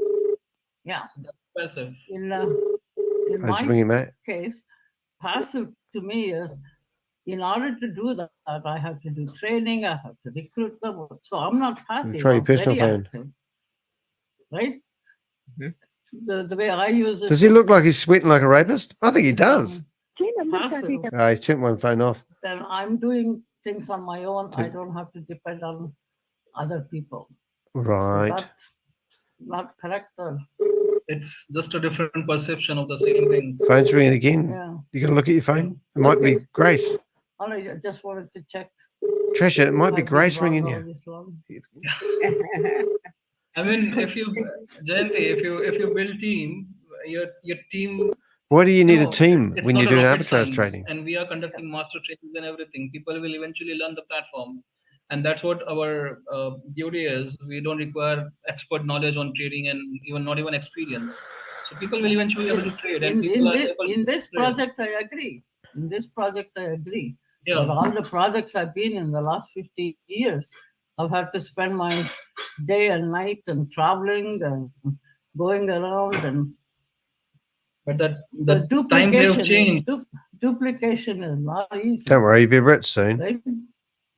Yeah. So that's passive. In my case, passive to me is, in order to do that, I have to do training, I have to recruit them. So I'm not passive. Try your personal phone. Active, right? The way I use it. Does he look like he's sweating like a rapist? I think he does. Passive, He's turned one phone off. then I'm doing things on my own. I don't have to depend on other people. Right. That's not correct. It's just a different perception of the same thing. Phone's ringing again. Yeah. You gotta look at your phone. It might be Grace. I just wanted to check. Trisha, it might be Grace ringing you. I mean, if you, Jayanti, if you build team, your team. Why do you need a team when you're doing rocket arbitrage science, trading? And we are conducting master trainings and everything. People will eventually learn the platform, and that's what our beauty is. We don't require expert knowledge on trading and not even experience. So people will eventually be able to trade. And In this project, I agree. In this project, I agree. Yeah. But all the projects I've been in the last 50 years, I've had to spend my day and night and traveling and going around and. But the time they have changed. Duplication is not easy. Don't worry, you'll be rich soon. Right?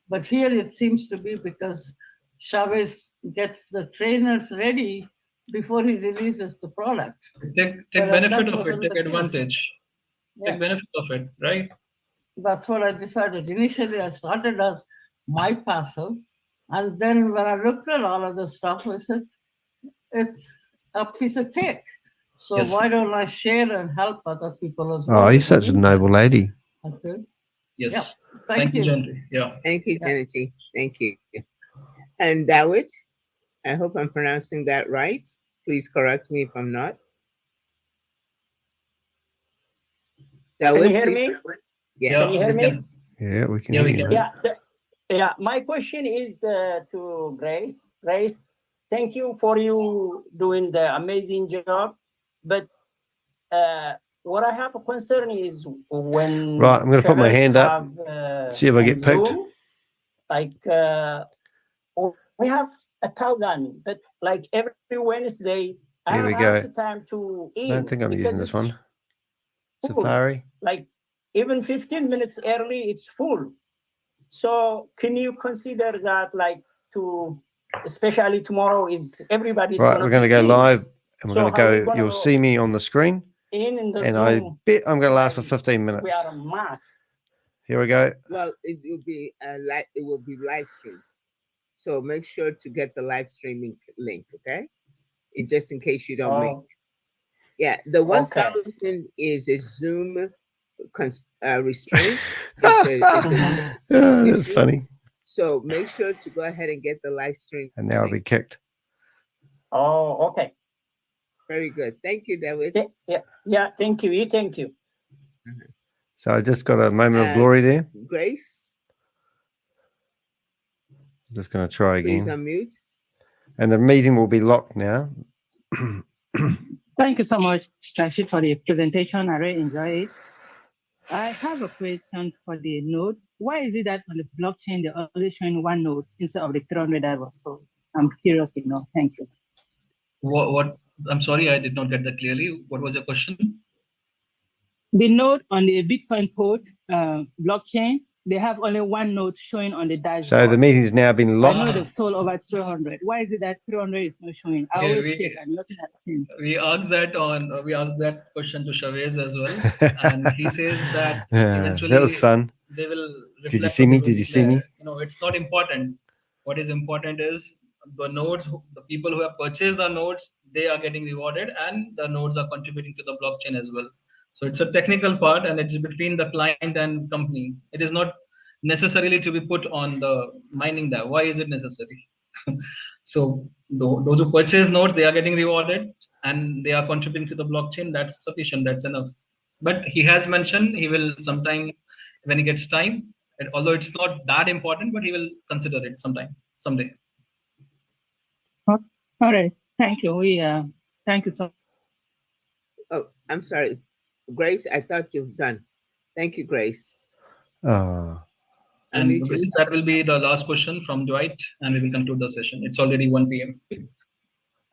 But here it seems to be because Chavez gets the trainers ready before he releases the product. Take benefit of it, take advantage. Take benefit of it, right? That's what I decided. Initially, I started as my passive. And then when I looked at all of the stuff, I said, it's a piece of cake. So why don't I share and help other people as well? Oh, you're such a noble lady. Okay. Yes. Yeah. Thank you, Jayanti. Yeah. Thank you, Jayanti. Thank you. And Dawit, I hope I'm pronouncing that right. Please correct me if I'm not. Dawit, can you hear me? Yeah. Can you hear me? Yeah, we can hear you. Yeah. My question is to Grace. Grace, thank you for you doing the amazing job. But what I have a concern is when right, I'm going to put my hand up, see if I get picked. Zoom, like we have 1,000, but like every Wednesday, I Here we have go. the time to eat. I don't think I'm using this one. Safari. Like even 15 minutes early, it's full. So can you consider that, like, to, especially tomorrow is everybody. Right, we're going to go live. And we're going to go, you'll see me on the screen. And I bet I'm going to last for 15 minutes. We are a mass. Here we go. Well, it will be live stream. So make sure to get the live streaming link, okay? Just in case you don't make it. Yeah, the 1,000 is a Zoom restraint. That's funny. So make sure to go ahead and get the live stream. And now I'll be kicked. Oh, okay. Very good. Thank you, David. Yeah. Thank you. Thank you. So I just got a moment of glory there. Grace. I'm just going to try again. Please unmute. And the meeting will be locked now. Thank you so much, Rashid, for the presentation. I really enjoy it. I have a question for the node. Why is it that on the blockchain they're always showing one node instead of the 300 that was sold? I'm curious to know. Thank you. What? I'm sorry, I did not get that clearly. What was your question? The node on the BitcoinCode blockchain, they have only one node showing on the dashboard. So the meeting's now been locked. I know they've sold over 300. Why is it that 300 is not showing? I always check. I'm looking at things. We asked that question to Chavez as well, and he says that eventually that was fun. They will. Did you see me? Did you see me? It's not important. What is important is the nodes, the people who have purchased the nodes, they are getting rewarded, and the nodes are contributing to the blockchain as well. So it's a technical part, and it's between the client and company. It is not necessarily to be put on the mining there. Why is it necessary? So those who purchase nodes, they are getting rewarded, and they are contributing to the blockchain. That's sufficient. That's enough. But he has mentioned he will sometime when he gets time, although it's not that important, but he will consider it someday. All right. Thank you. Thank you so. Oh, I'm sorry, Grace. I thought you've done. Thank you, Grace. And that will be the last question from Dwight, and we will conclude the session. It's already 1 p.m.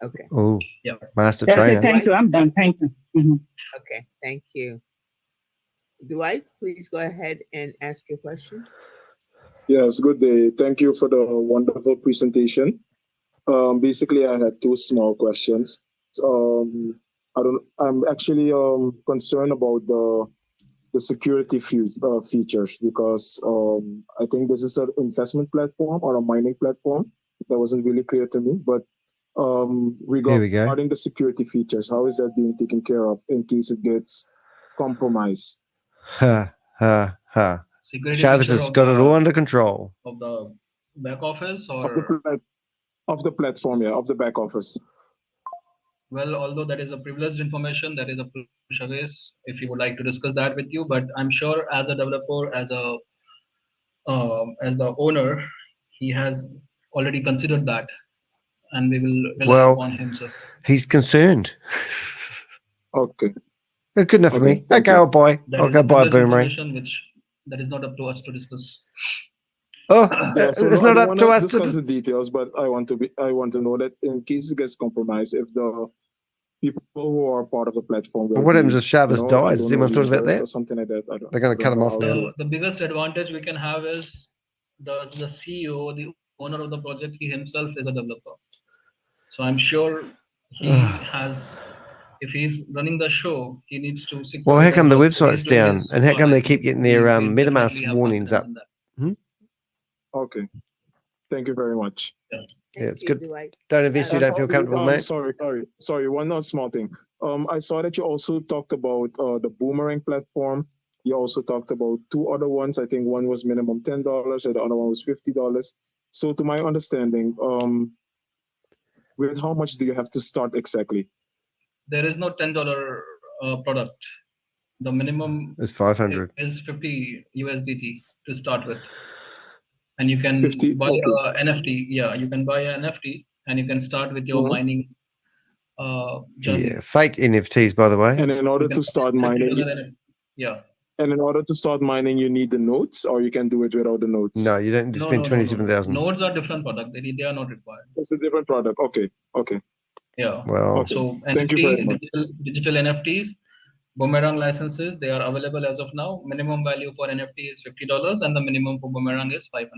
Okay. Oh, yeah. Master That's trainer. it. Thank you. I'm done. Thank you. Okay. Thank you. Dwight, please go ahead and ask your question. Yes, good day. Thank you for the wonderful presentation. Basically, I had two small questions. I'm actually concerned about the security features because I think this is an investment platform or a mining platform. That wasn't really clear to me, but regarding the security features, how is that being taken care of in case it gets compromised? Chavez has got it all under control. Of the back office or of the platform, yeah, of the back office. Well, although that is a privileged information, that is a Chavez, if he would like to discuss that with you, but I'm sure as a developer, as the owner, he has already considered that, and we will rely upon him, sir. He's concerned. Okay. Good enough for me. Okay, I'll buy. I'll go buy a boomerang. That is not up to us to discuss. Oh, yeah, so it's not up to us to discuss the details, but I want to know that in case it gets compromised, if the people who are part of the platform will what happens if Chavez dies? Is anyone talking about that? Or something like that. They're going to cut him off now. The biggest advantage we can have is the CEO, the owner of the project, he himself is a developer. So I'm sure he has, if he's running the show, he needs to secure. Well, how come the website's doing down? it And how so come they high, keep getting their we definitely MetaMask have warnings up? confidence in that. Okay. Thank you very much. Yeah, it's good. Don't invest, you don't feel comfortable, mate. Sorry. One more small thing. I saw that you also talked about the Boomerang platform. You also talked about two other ones. I think one was minimum $10, and the other one was $50. So, to my understanding, with how much do you have to start exactly? There is no $10 product. The minimum is 500. Is 50 USDT to start with. And you can buy an NFT. Yeah, you can buy an NFT and you can start with your mining journey. Yeah, fake NFTs, by the way. And in order to start mining, yeah. And in order to start mining, you need the nodes, or you can do it without the nodes. No, you don't spend 27,000. Nodes are different product. They are not required. It's a different product. Okay. Yeah. Well, so thank you very much. Digital NFTs, Boomerang licenses, they are available as of now. Minimum value for NFT is $50, and the minimum for Boomerang is $500.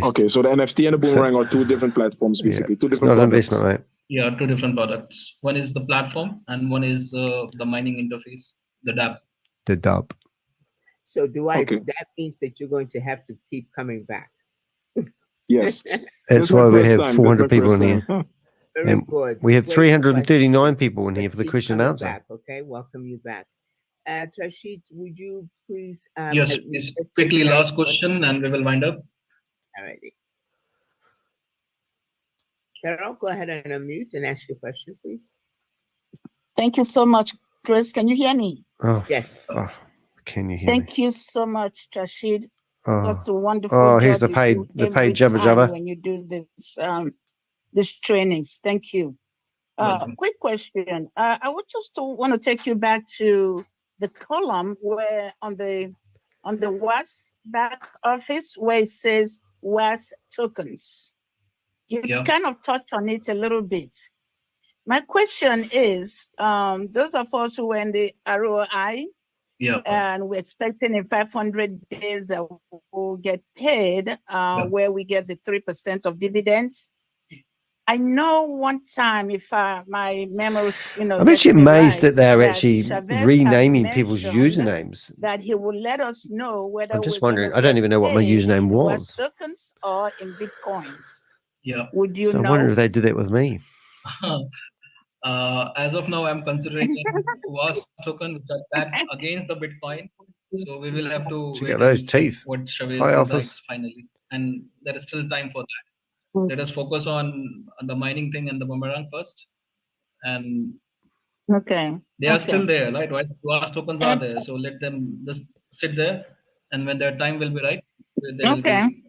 Okay, so the NFT and the Boomerang are two different platforms, basically. Two different not products. Investment, mate. Yeah, two different products. One is the platform, and one is the mining interface, the DApp. The DApp. So, Dwight, that means that you're going to have to keep coming back. Yes. That's why we have 400 people in here. Very good. We have 339 people in here for the question and answer. Back, okay, welcome you back. Trashid, would you please? Yes, quickly last question, and we will wind up. All righty. Carol, go ahead and unmute and ask your question, please. Thank you so much, Chris. Can you hear me? Oh, yes. Oh, can you hear me? Thank you so much, Trashid. Oh. That's a wonderful job. Here's the paid jabba jabba. When you do this trainings. Thank you. Quick question. I would just want to take you back to the column where on the WAS back office where it says WAS tokens. You kind of touched on it a little bit. My question is, those of us who are in the ROI, and we're expecting in 500 days that we'll get paid, where we get the 3% of dividends. I know one time, if my memory, I'm gets actually me amazed that right, they're that actually Chavez had renaming people's mentioned usernames. that he will let us know whether I'm just we're going wondering. to I don't get even know what my paid username in was. US tokens or in Bitcoins. Yeah. Would you So I'm know? wondering if they did that with me. As of now, I'm considering WAS token, which are backed against the Bitcoin. So we will have to She wait got and those see teeth. what Chavez Hi, decides Office. finally. And there is still time for that. Let us focus on the mining thing and the boomerang first. And Okay. they are still there, right? WAS tokens are there. So let them just sit there. And when their time will be right, they will be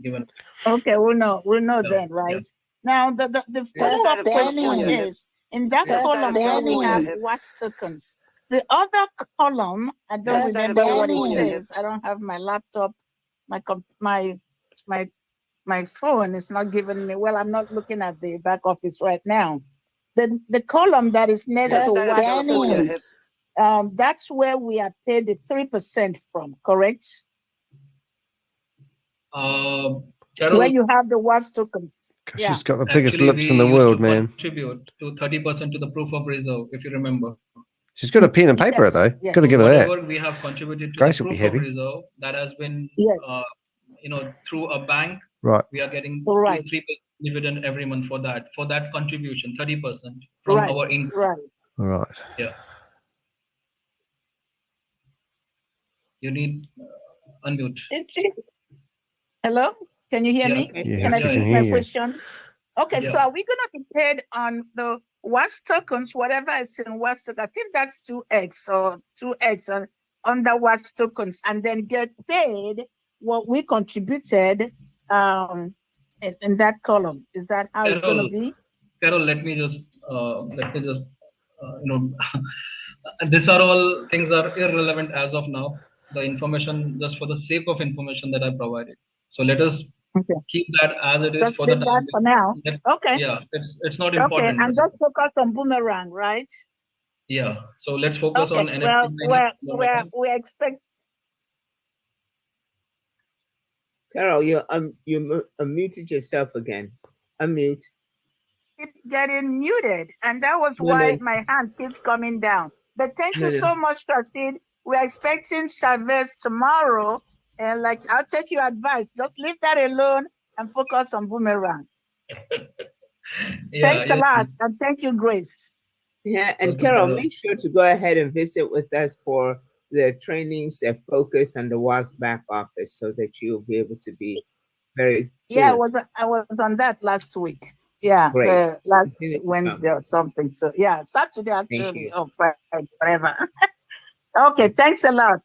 given. Okay, we'll know Yeah, then, right? yeah. Now the follow-up question is, in that column where we have WAS tokens, the other column, I don't remember what it says. I don't have my laptop, my phone is not giving me, well, I'm not looking at the back office right now. The column that is next to WAS tokens, that's where we are paid the 3% from, correct? Carol, where you have the WAS tokens. She's got the biggest lips in the world, man. Contribute to 30% to the proof of reserve, if you remember. She's got a pen and paper though. Got to give her that. Whatever we have contributed to Grace the will be proof of happy. reserve, that has been, through a bank. Right. We are getting 2-3% dividend every month for that contribution, 30% from our income. Right. Right. Yeah. You need unmute. Hello? Can you hear me? Yeah, Can I can finish hear my you. question? Okay, so are we going to be paid on the WAS tokens, whatever is in WAS tokens? I think that's 2x or 2x on the WAS tokens, and then get paid what we contributed in that column. Is that how it's going to be? Carol, let me just these are all things are irrelevant as of now. The information, just for the sake of information that I provided. So let us keep that as it is Just for the leave time that for now. Okay. Yeah, it's not important. Okay, and just focus on Boomerang, right? Yeah. So let's focus on Well, NFT. we expect. Carol, you unmuted yourself again. Unmute. Keep getting muted, and that was why my hand keeps coming down. But thank you so much, Rashid. We're expecting Chavez tomorrow, and I'll take your advice. Just leave that alone and focus on Boomerang. Thanks a lot, and thank you, Grace. Yeah, and Carol, make sure to go ahead and visit with us for the trainings that focus on the WAS back office, so that you'll be able to be very I was on that last week. Yeah, last Wednesday or something. So yeah, Saturday actually, or Friday, whatever. Okay, thanks a lot.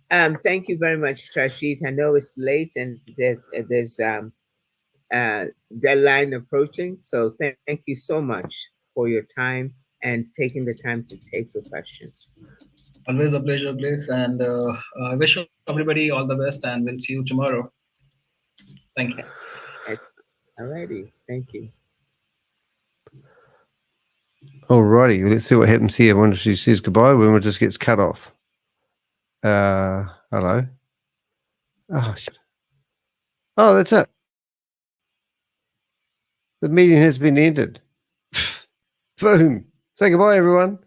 Thank you very much, Rashid. I know it's late and there's deadline approaching. So thank you so much for your time and taking the time to take the questions. Always a pleasure, Grace, and I wish everybody all the best, and we'll see you tomorrow. Thank you. Alrighty, thank you. Alrighty, let's see what happens here when she says goodbye. When it just gets cut off. Hello. Oh shit. Oh, that's it. The meeting has been ended. Boom. Say goodbye, everyone.